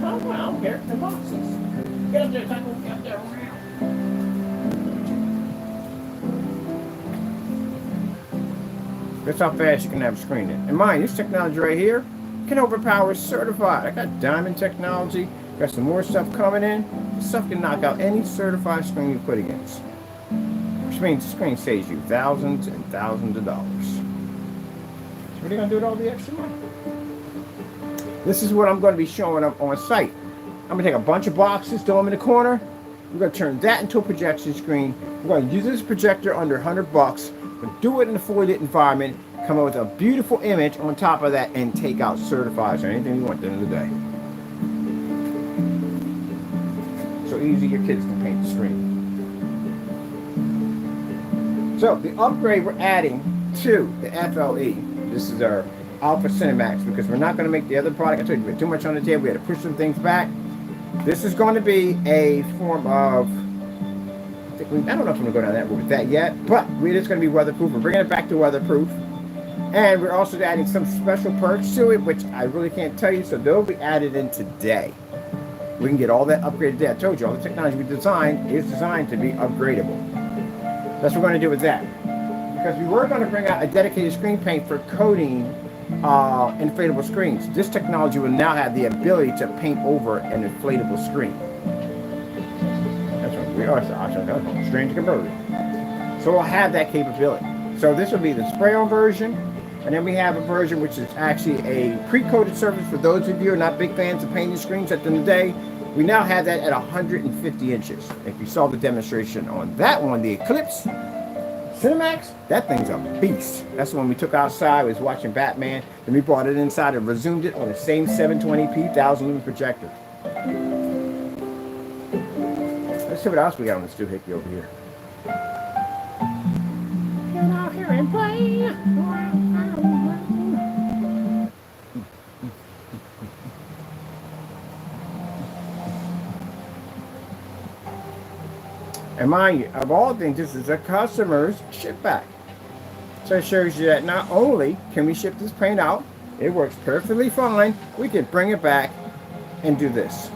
Come on, here's the boxes. Get up there, Taco, get up there. That's how fast you can have a screen in. And mind, this technology right here can overpower certified. I got diamond technology, got some more stuff coming in. This stuff can knock out any certified screen you put against. Which means the screen saves you thousands and thousands of dollars. So what are you gonna do with all the extra money? This is what I'm going to be showing up on site. I'm going to take a bunch of boxes, throw them in the corner. We're going to turn that into a projection screen. We're going to use this projector under $100. We'll do it in a fully lit environment, come up with a beautiful image on top of that, and take out certifieds or anything you want at the end of the day. So easy, your kids can paint the screen. So the upgrade we're adding to the FLE, this is our ALPHA CINEMAX, because we're not going to make the other product. I told you we had too much on the table. We had to push some things back. This is going to be a form of, I don't know if I'm going to go down that route with that yet, but it is going to be weatherproof. We're bringing it back to weatherproof. And we're also adding some special perks to it, which I really can't tell you, so they'll be added in today. We can get all that upgraded today. I told you, all the technology we designed is designed to be upgradable. That's what we're going to do with that. Because we were going to bring out a dedicated screen paint for coating inflatable screens. This technology will now have the ability to paint over an inflatable screen. That's what we are. Strange conversion. So we'll have that capability. So this will be the spray-on version, and then we have a version which is actually a pre-coated surface for those of you who are not big fans of painting screens at the end of the day. We now have that at 150 inches. If you saw the demonstration on that one, the Eclipse Cinemax, that thing's a beast. That's the one we took outside. We was watching Batman. Then we brought it inside and resumed it on the same 720p 1000 lumen projector. Let's see what else we got on this doohickey over here. Get out here and play. And mind you, of all things, this is a customer's shipback. So it shows you that not only can we ship this paint out, it works perfectly fine, we can bring it back and do this.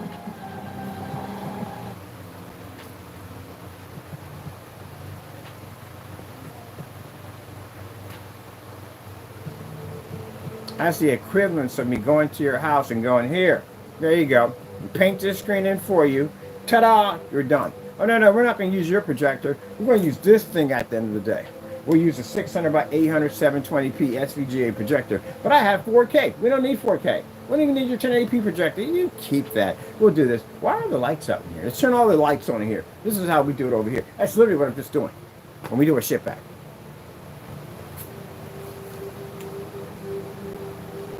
That's the equivalence of me going to your house and going, here, there you go. We paint this screen in for you. Ta-da, you're done. Oh, no, we're not going to use your projector. We're going to use this thing at the end of the day. We'll use a 600 by 800 720p SVGA projector. But I have 4K. We don't need 4K. We don't even need your 1080p projector. You keep that. We'll do this. Why are the lights out in here? Let's turn all the lights on in here. This is how we do it over here. That's literally what I'm just doing when we do a shipback.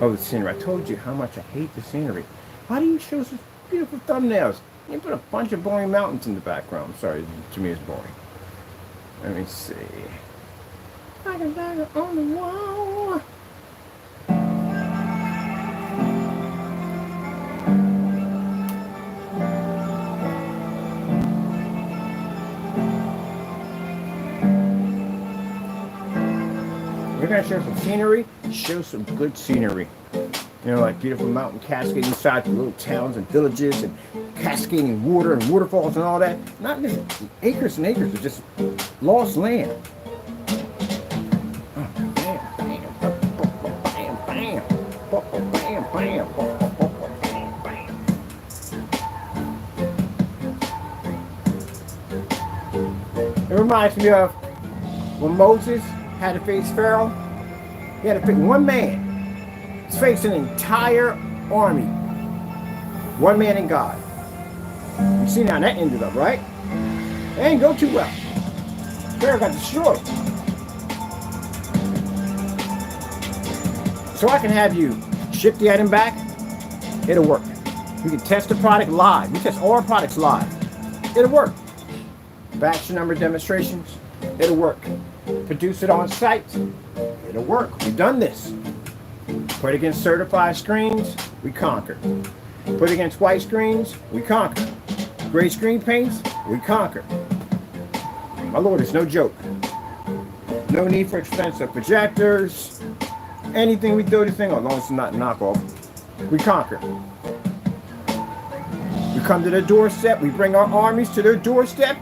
Oh, the scenery. I told you how much I hate the scenery. Why do you show such beautiful thumbnails? You put a bunch of boring mountains in the background. I'm sorry, to me it's boring. Let me see. I can dagger on the wall. We're going to show some scenery. Show some good scenery. You know, like beautiful mountain cascading inside the little towns and villages and cascading water and waterfalls and all that. Not just acres and acres of just lost land. It reminds me of when Moses had to face Pharaoh. He had to face one man. He's facing an entire army. One man and God. You see how that ended up, right? It didn't go too well. Pharaoh got destroyed. So I can have you ship the item back. It'll work. We can test the product live. We test all our products live. It'll work. Batch number demonstrations. It'll work. Produce it on site. It'll work. We've done this. Put against certified screens, we conquer. Put against white screens, we conquer. Gray screen paints, we conquer. My Lord, it's no joke. No need for expensive projectors. Anything we throw this thing on, as long as it's not a knockoff, we conquer. We come to their doorstep, we bring our armies to their doorstep.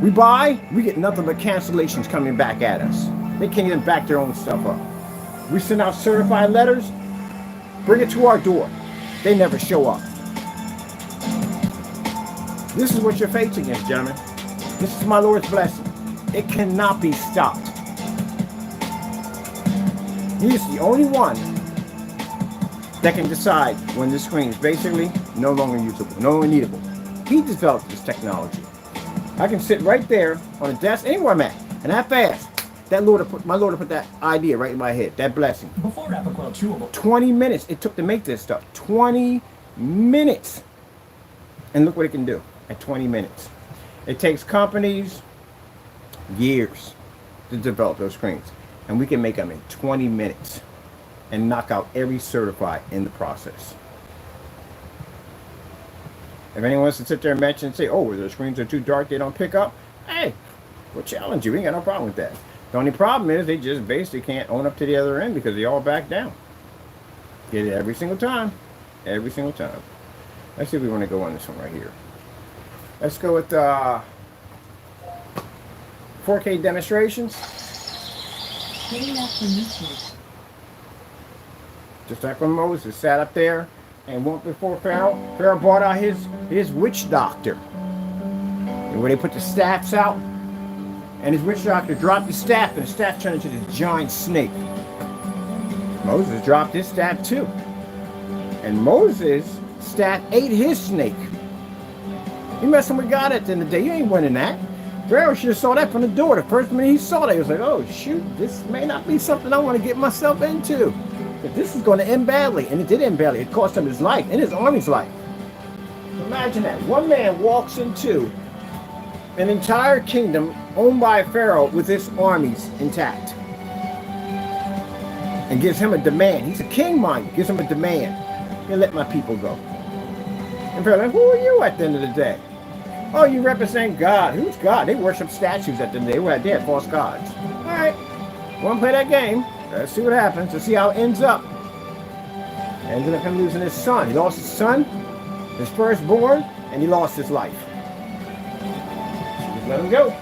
We buy, we get nothing but cancellations coming back at us. They can't even back their own stuff up. We send out certified letters, bring it to our door. They never show up. This is what you're facing against, gentlemen. This is my Lord's blessing. It cannot be stopped. He is the only one that can decide when this screen is basically no longer usable, no longer needable. He developed this technology. I can sit right there on a desk, anywhere I'm at, and that fast. My Lord put that idea right in my head, that blessing. Before Apiquel chewable. 20 minutes it took to make this stuff. 20 minutes. And look what it can do at 20 minutes. It takes companies years to develop those screens. And we can make them in 20 minutes and knock out every certified in the process. If anyone wants to sit there and mention and say, oh, the screens are too dark, they don't pick up, hey, we'll challenge you. We ain't got no problem with that. The only problem is they just basically can't own up to the other end because they all back down. Get it every single time. Every single time. Let's see if we want to go on this one right here. Let's go with 4K demonstrations. Just like when Moses sat up there and went before Pharaoh. Pharaoh brought out his witch doctor. And where they put the staffs out, and his witch doctor dropped the staff, and the staff turned into this giant snake. Moses dropped his staff too. And Moses' staff ate his snake. He messing with God at the end of the day. You ain't winning that. Pharaoh should have saw that from the door. The first minute he saw that, he was like, oh shoot, this may not be something I want to get myself into. But this is going to end badly. And it did end badly. It cost him his life and his army's life. Imagine that. One man walks into an entire kingdom owned by Pharaoh with his armies intact. And gives him a demand. He's a king, mind you. Gives him a demand. You let my people go. And Pharaoh's like, who are you at the end of the day? Oh, you represent God. Who's God? They worship statues at the end of the day. They had false gods. All right. Want to play that game? Let's see what happens. Let's see how it ends up. Ended up him losing his son. He lost his son, his firstborn, and he lost his life. Just let him go.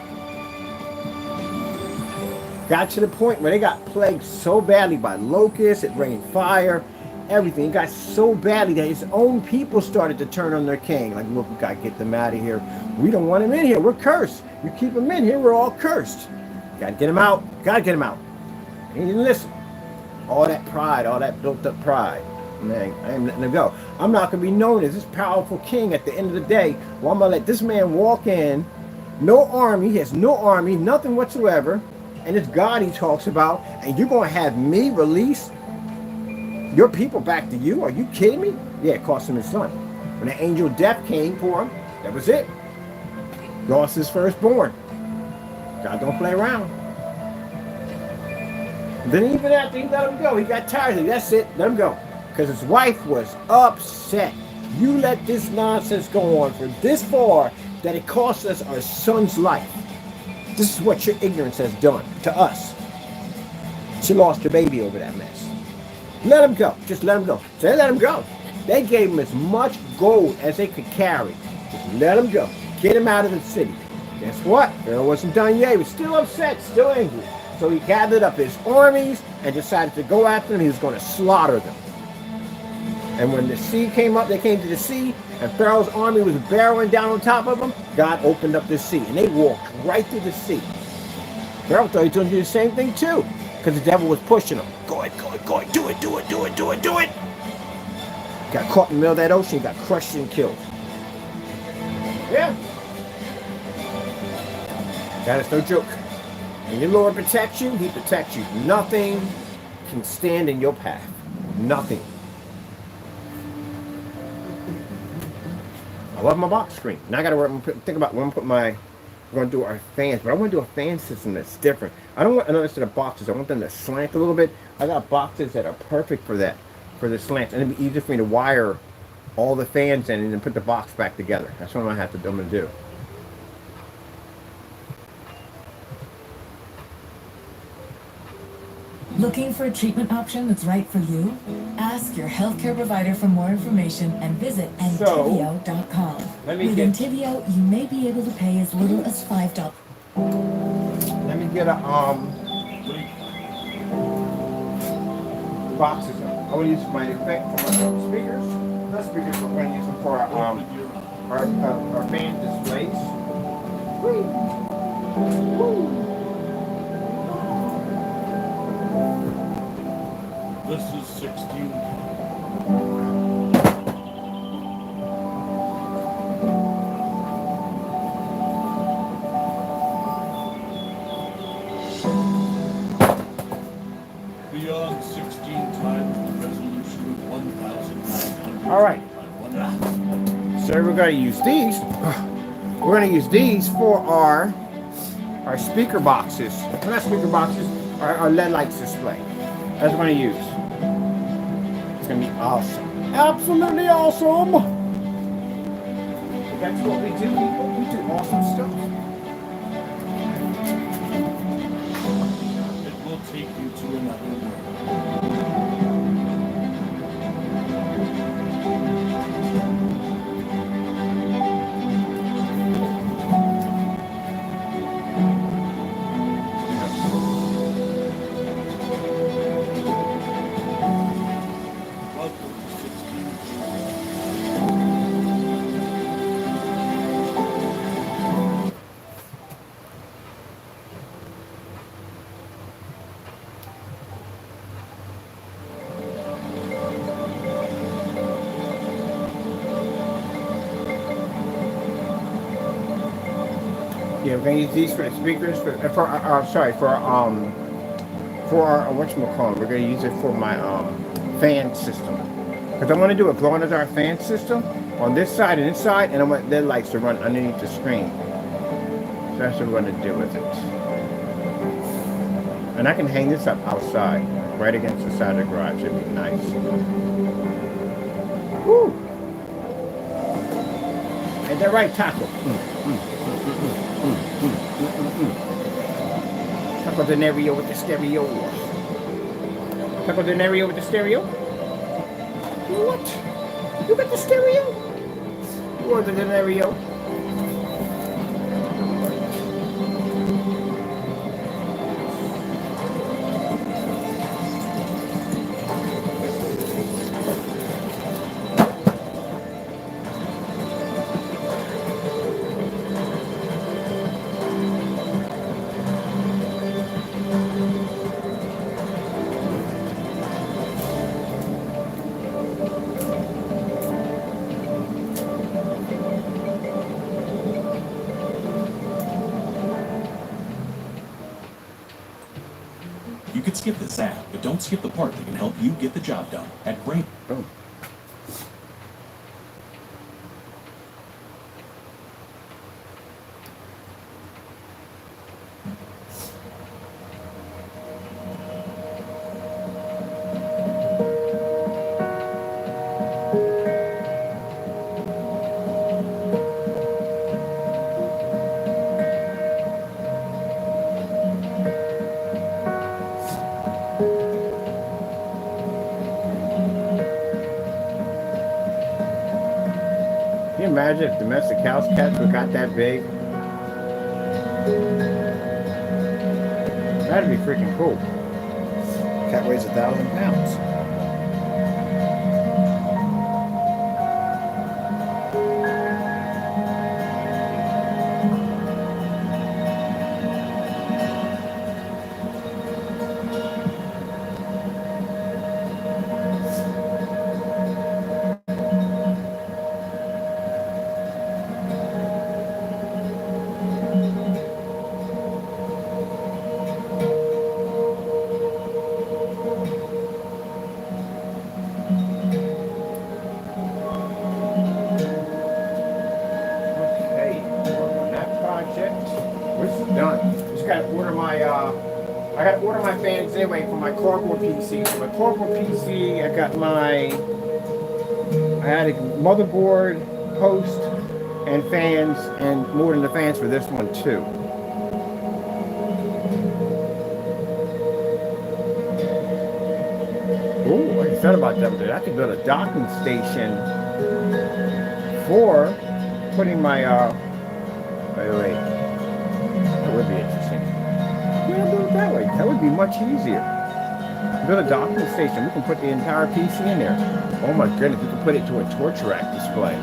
Got to the point where they got plagued so badly by locusts, it rained fire, everything. It got so badly that his own people started to turn on their king. Like, look, we got to get them out of here. We don't want him in here. We're cursed. You keep him in here, we're all cursed. Got to get him out. Got to get him out. He didn't listen. All that pride, all that built up pride. Man, I ain't letting him go. I'm not going to be known as this powerful king at the end of the day. Well, I'm going to let this man walk in. No army. He has no army. Nothing whatsoever. And it's God he talks about. And you're going to have me release your people back to you? Are you kidding me? Yeah, it cost him his son. When the angel of death came for him, that was it. Lost his firstborn. God don't play around. Then even after he let him go, he got tired of it. That's it. Let him go. Because his wife was upset. You let this nonsense go on for this far that it cost us our son's life. This is what your ignorance has done to us. She lost her baby over that mess. Let him go. Just let him go. They let him go. They gave him as much gold as they could carry. Just let him go. Get him out of the city. Guess what? Pharaoh wasn't done yet. He was still upset, still angry. So he gathered up his armies and decided to go after them. He was going to slaughter them. And when the sea came up, they came to the sea, and Pharaoh's army was barreling down on top of them. God opened up the sea, and they walked right through the sea. Pharaoh thought he was going to do the same thing too, because the devil was pushing him. Go ahead, go ahead, go ahead, do it, do it, do it, do it, do it. Got caught in the middle of that ocean, got crushed and killed. Yeah. That is no joke. When your Lord protects you, he protects you. Nothing can stand in your path. Nothing. I love my box screen. Now I got to think about when I'm putting we're going to do our fans, but I want to do a fan system that's different. I don't want another set of boxes. I want them to slant a little bit. I got boxes that are perfect for that, for the slants, and it'd be easier for me to wire all the fans in and then put the box back together. That's what I'm going to do. Looking for a treatment option that's right for you? Ask your healthcare provider for more information and visit Entivio.com. With Entivio, you may be able to pay as little as $5. Let me get a boxes. I want to use my effect for my speakers. Not speakers, but we're going to use them for our fan displays. Woo. Woo. This is 16. Beyond 16 times the resolution of 1,900. All right. So we're going to use these. We're going to use these for our speaker boxes. Not speaker boxes, our LED lights display. That's what we're going to use. It's going to be awesome. Absolutely awesome. That's what we do, people. We do awesome stuff. It will take you to another world. Yeah, we're gonna use these for the speakers for our whatchamacallit. We're gonna use it for my fan system, because I want to do a glow in the dark fan system on this side and this side, and I want LED lights to run underneath the screen. So that's what we're gonna do with it. And I can hang this up outside, right against the side of the garage. It'd be nice. Woo! Ain't that right, Taco? Taco Denario with the stereo. Taco Denario with the stereo? What? You got the stereo? You want the Denario? You could skip this app, but don't skip the part that can help you get the job done at Brain. Boom. imagine if domestic house cats were got that big? That'd be freaking cool. Cat weighs 1,000 pounds. I gotta order my fans anyway for my cardboard PC. So my cardboard PC, I had a motherboard, host, and fans, and more than the fans for this one too. Ooh, I thought about that, but I could build a docking station for putting my, wait, that would be interesting. Yeah, I'll do it that way. That would be much easier. Build a docking station. We can put the entire PC in there. Oh my goodness, we can put it to a torch rack display.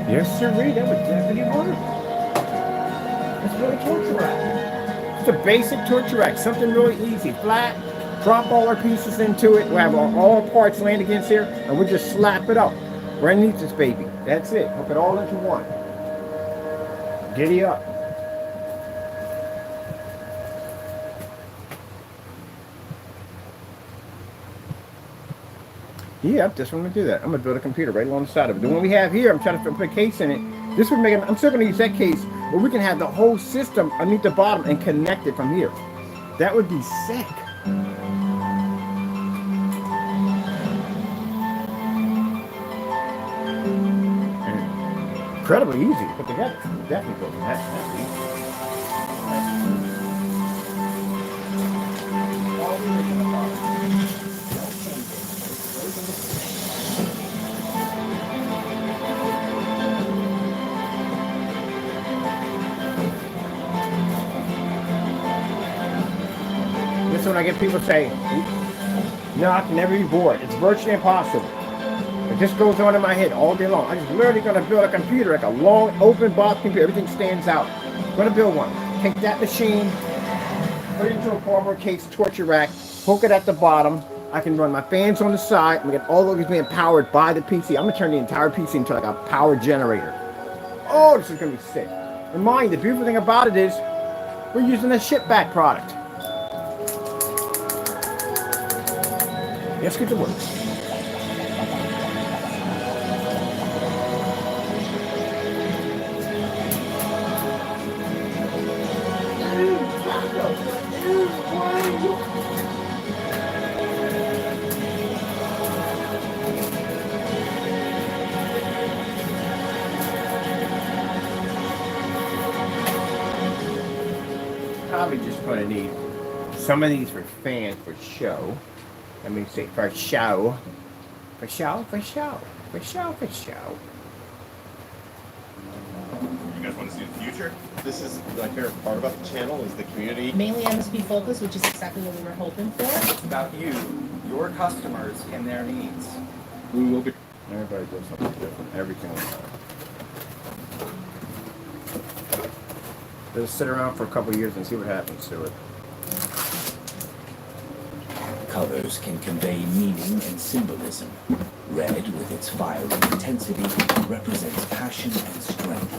Yes, sir, Reed, that would definitely work. Let's build a torture rack. It's a basic torture rack, something really easy, flat. Drop all our pieces into it. We'll have all our parts land against here, and we'll just slap it up. We're underneath this baby. That's it. Hook it all into one. Giddy up. Yep, that's what I'm gonna do that. I'm gonna build a computer right along the side of it. The one we have here, I'm trying to put a case in it. This would make it, I'm still gonna use that case, but we can have the whole system underneath the bottom and connect it from here. That would be sick. And incredibly easy to put together. Definitely building that. That's easy. When I get people say, no, I can never be bored. It's virtually impossible. It just goes on in my head all day long. I'm just literally going to build a computer, like a long, open box computer. Everything stands out. I'm going to build one. Take that machine, put it into a cardboard case, torture rack, hook it at the bottom. I can run my fans on the side. I'm going to get all of these being powered by the PC. I'm going to turn the entire PC into like a power generator. Oh, this is going to be sick. And mind, the beautiful thing about it is we're using a shipback product. Let's get to work. Probably just going to need some of these for fans for show. Let me say for show. For show, for show. For show, for show. You guys want to see the future? This is my favorite part about the channel is the community. Mainly MSP focus, which is exactly what we were hoping for. It's about you, your customers, and their needs. We will be. Everybody does something different every single time. Just sit around for a couple of years and see what happens to it. Colors can convey meaning and symbolism. Red, with its fiery intensity, represents passion and strength.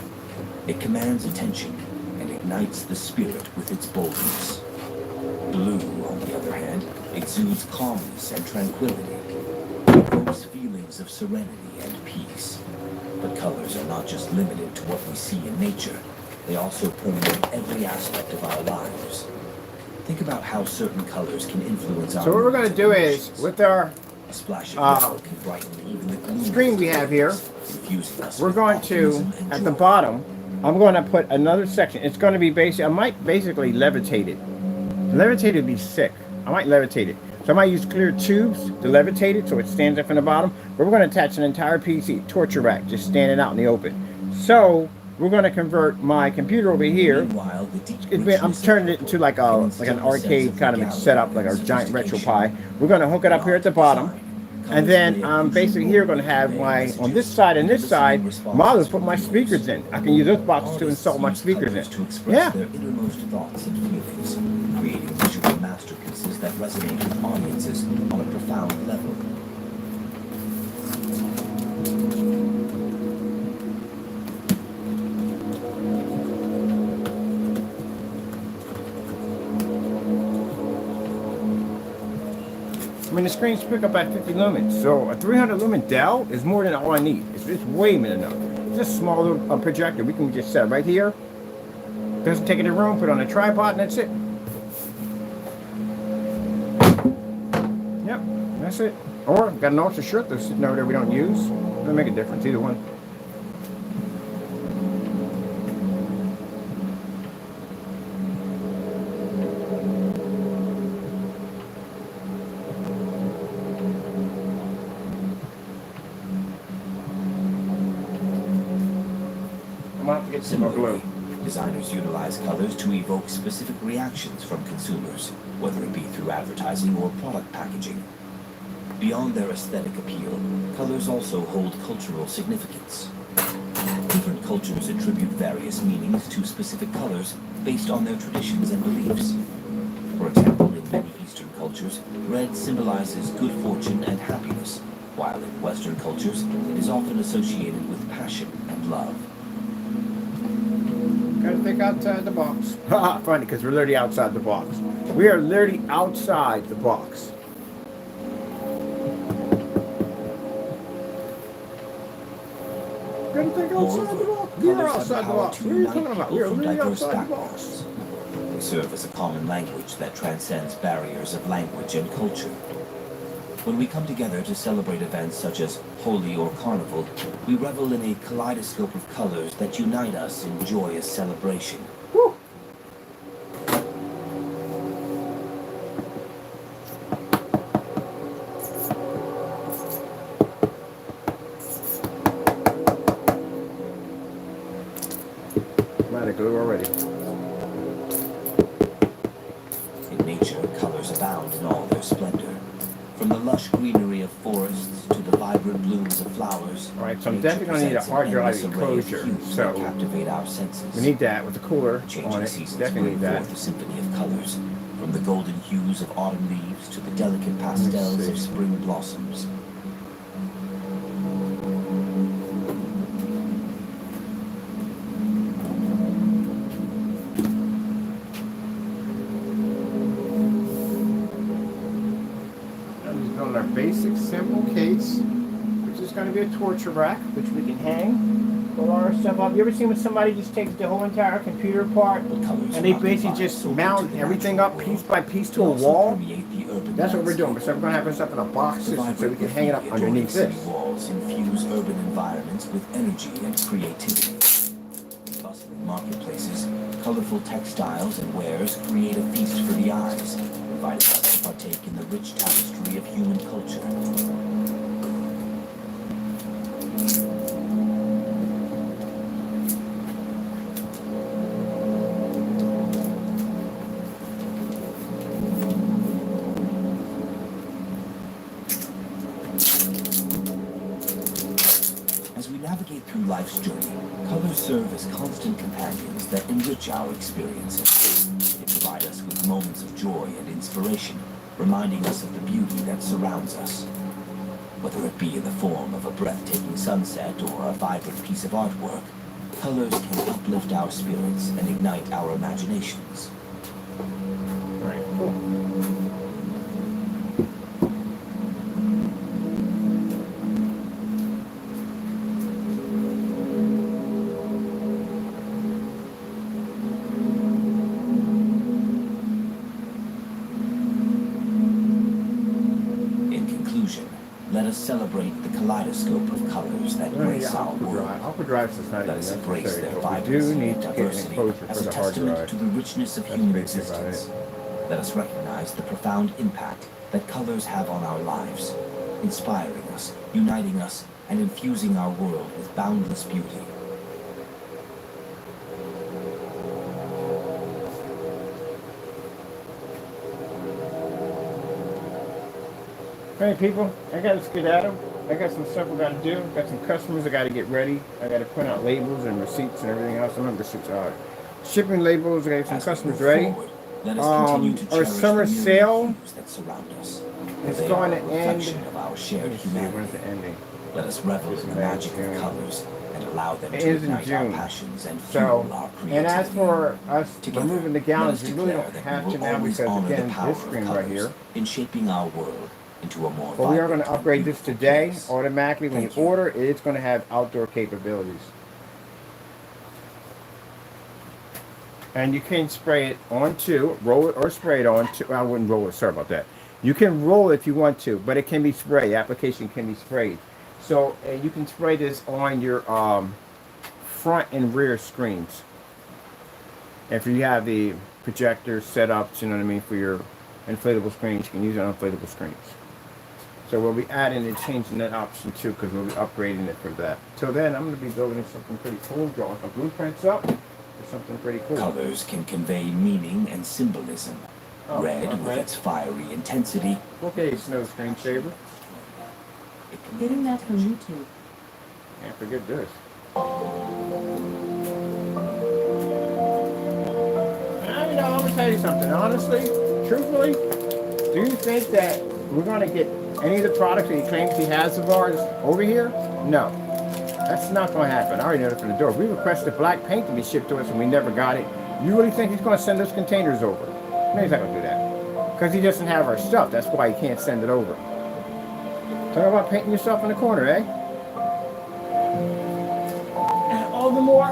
It commands attention and ignites the spirit with its boldness. Blue, on the other hand, exudes calmness and tranquility. It evokes feelings of serenity and peace. But colors are not just limited to what we see in nature. They also permeate every aspect of our lives. Think about how certain colors can influence our. So what we're going to do is, with our a splash of yellow can brighten even the gloom screen we have here, we're going to, at the bottom, I'm going to put another section. It's going to be I might basically levitate it. Levitate would be sick. I might levitate it. So I might use clear tubes to levitate it so it stands up from the bottom. But we're going to attach an entire PC torture rack just standing out in the open. So we're going to convert my computer over here. I'm turning it into like an arcade kind of setup, like a giant RetroPie. We're going to hook it up here at the bottom. And then I'm basically here going to have my, on this side and this side, I'll put my speakers in. I can use those boxes to install my speakers in. Yeah. Their innermost thoughts and feelings, creating visual masterpieces that resonate with audiences on a profound level. I mean, the screens pick up at 50 lumens, so a 300 lumen Dell is more than all I need. It's way more than enough. It's just a small little projector. We can just set it right here. Doesn't take it to the room, put it on a tripod, and that's it. Yep, that's it. Or got an ultra shirt that's sitting over there we don't use. Doesn't make a difference, either one. Similarly, designers utilize colors to evoke specific reactions from consumers, whether it be through advertising or product packaging. Beyond their aesthetic appeal, colors also hold cultural significance. Different cultures attribute various meanings to specific colors based on their traditions and beliefs. For example, in many Eastern cultures, red symbolizes good fortune and happiness, while in Western cultures, it is often associated with passion and love. Gotta think outside the box. Haha, funny, because we're literally outside the box. We are literally outside the box. Gotta think outside the box. We're outside the box. What are you talking about? We're literally outside the box. They serve as a common language that transcends barriers of language and culture. When we come together to celebrate events such as Holi or Carnival, we revel in a kaleidoscope of colors that unite us in joyous celebration. Woo. I'm out of glue already. In nature, colors abound in all their splendor. From the lush greenery of forests to the vibrant blooms of flowers. All right, so I'm definitely going to need a hard drive enclosure. So captivate our senses. We need that with the cooler on it. Definitely need that. The symphony of colors, from the golden hues of autumn leaves to the delicate pastels of spring blossoms. Our basic simple case, which is going to be a torture rack, which we can hang all our stuff up. You ever seen when somebody just takes the whole entire computer apart and they basically just mount everything up piece by piece to a wall? That's what we're doing. So we're going to have this up in a box system so we can hang it up underneath this. Walls infuse urban environments with energy and creativity. In bustling marketplaces, colorful textiles and wares create a feast for the eyes, inviting us to partake in the rich tapestry of human culture. As we navigate through life's journey, colors serve as constant companions that enrich our experiences. They provide us with moments of joy and inspiration, reminding us of the beauty that surrounds us. Whether it be in the form of a breathtaking sunset or a vibrant piece of artwork, colors can uplift our spirits and ignite our imaginations. All right, cool. Let us celebrate the kaleidoscope of colors that grace our world. ALPHA drives is not Let even us embrace necessary, their but we do vibrancy need and to get an diversity enclosure as for a the hard testament drive. to the richness of That's human basically about existence. it. Let us recognize the profound impact that colors have on our lives, inspiring us, uniting us, and infusing our world with boundless beauty. Hey people, I gotta skedaddle. I got some stuff I gotta do. Got some customers I gotta get ready. I gotta print out labels and receipts and everything else. I remember shipping labels. I got some As we customers move ready. forward, let us continue to Our cherish summer the myriad sale hues that surround us. is They going are to a end. reflection of our shared Let me see, humanity. when's the ending? Let us revel It's in the May, magic June. of colors and allow them It to ends in ignite our June. passions and So, fuel our creativity. and as for us Together, removing the let gallons, us we really declare don't that have we to will now always because honor the again, power this of screen right colors here. in shaping our world into a more But we are going vibrant to and upgrade this beautiful today. place. Automatically, when you Thank you. order, it's going to have outdoor capabilities. And you can spray it onto, roll it or spray it onto. I wouldn't roll it, sorry about that. You can roll it if you want to, but it can be sprayed. The application can be sprayed. So you can spray this on your front and rear screens. If you have the projector set up, you know what I mean, for your inflatable screens, you can use it on inflatable screens. So we'll be adding and changing that option too, because we'll be upgrading it for that. Till then, I'm going to be building something pretty cool, drawing some blueprints up. Something pretty cool. Colors can convey meaning and symbolism. Oh, Red, with okay. its fiery intensity, Okay, snow screensaver. it can Getting that from YouTube. Can't forget this. You know, I'm gonna tell you something. Honestly, truthfully, do you think that we're gonna get any of the products that he claims he has of ours over here? No. That's not going to happen. I already know it from the door. We requested black paint to be shipped to us and we never got it. You really think he's going to send us containers over? No, he's not going to do that. Because he doesn't have our stuff. That's why he can't send it over. Talk about painting yourself in the corner, eh? And all the more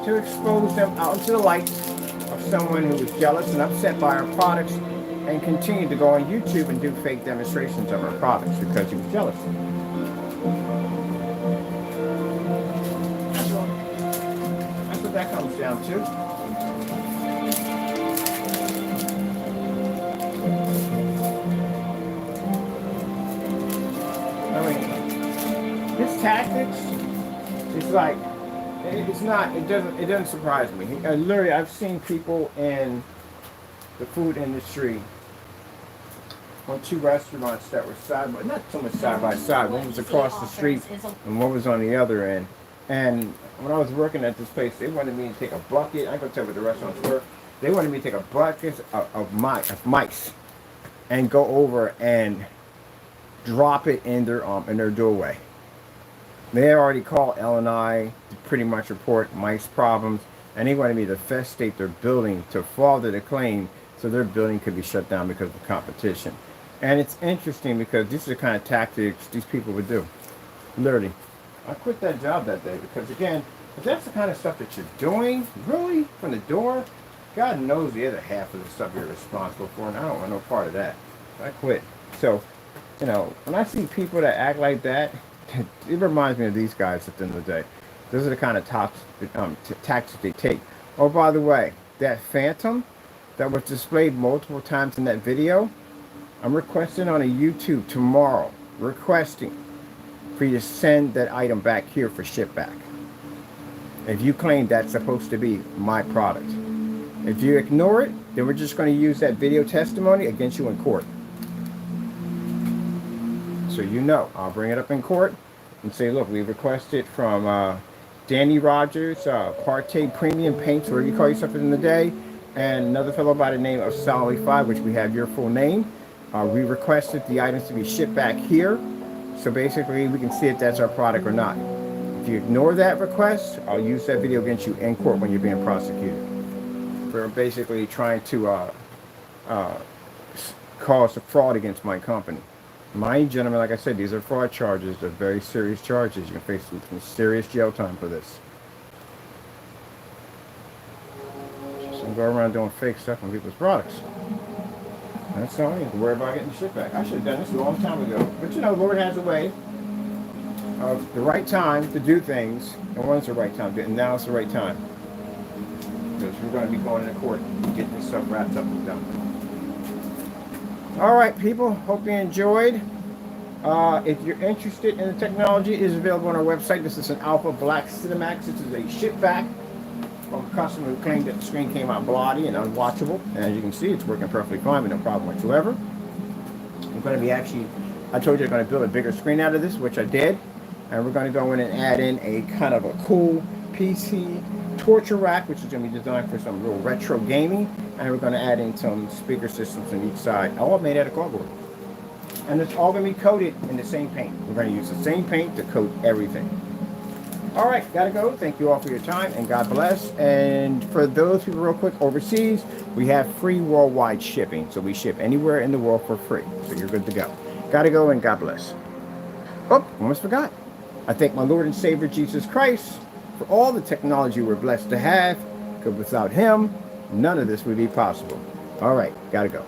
to expose them out into the light of someone who was jealous and upset by our products and continued to go on YouTube and do fake demonstrations of our products because he was jealous. That's what that comes down to. I mean, his tactics, it's like, it doesn't surprise me. Literally, I've seen people in the food industry on two restaurants that were not so much side by side. One was across the street and one was on the other end. And when I was working at this place, they wanted me to take a bucket. I ain't gonna tell you what the restaurants were. They wanted me to take a bucket of mice and go over and drop it in their doorway. They had already called L&I to pretty much report mice problems, and they wanted me to festate their building to father the claim so their building could be shut down because of competition. And it's interesting because these are the kind of tactics these people would do. Literally. I quit that job that day because, again, if that's the kind of stuff that you're doing, really, from the door, God knows the other half of the stuff you're responsible for, and I don't want no part of that. I quit. So, you know, when I see people that act like that, it reminds me of these guys at the end of the day. Those are the kind of tactics they take. Oh, by the way, that Phantom that was displayed multiple times in that video, I'm requesting on a YouTube tomorrow, requesting for you to send that item back here for ship back. If you claim that's supposed to be my product. If you ignore it, then we're just going to use that video testimony against you in court. So you know, I'll bring it up in court and say, look, we requested from Danny Rogers, Parte Premium Paints, whatever you call yourself in the day, and another fellow by the name of Sally 5, which we have your full name. We requested the items to be shipped back here. So basically, we can see if that's our product or not. If you ignore that request, I'll use that video against you in court when you're being prosecuted for basically trying to cause a fraud against my company. Mind you, gentlemen, like I said, these are fraud charges. They're very serious charges. You can face some serious jail time for this. Just don't go around doing fake stuff on people's products. That's all. You have to worry about getting the ship back. I should have done this a long time ago. But you know, Lord has a way of the right time to do things. And when's the right time? And now it's the right time. Because we're going to be going into court and getting this stuff wrapped up and done. All right, people. Hope you enjoyed. If you're interested in the technology, it is available on our website. This is an ALPHA Black CINEMAX. This is a shipback from a customer who claimed that the screen came out bloody and unwatchable. And as you can see, it's working perfectly fine with no problem whatsoever. I'm going to be I told you I'm going to build a bigger screen out of this, which I did. And we're going to go in and add in a kind of a cool PC torture rack, which is going to be designed for some real retro gaming. And we're going to add in some speaker systems on each side, all made out of cardboard. And it's all going to be coated in the same paint. We're going to use the same paint to coat everything. All right, gotta go. Thank you all for your time, and God bless. And for those people real quick overseas, we have free worldwide shipping. So we ship anywhere in the world for free. So you're good to go. Gotta go, and God bless. Oh, almost forgot. I thank my Lord and Savior Jesus Christ for all the technology we're blessed to have, because without him, none of this would be possible. All right, gotta go.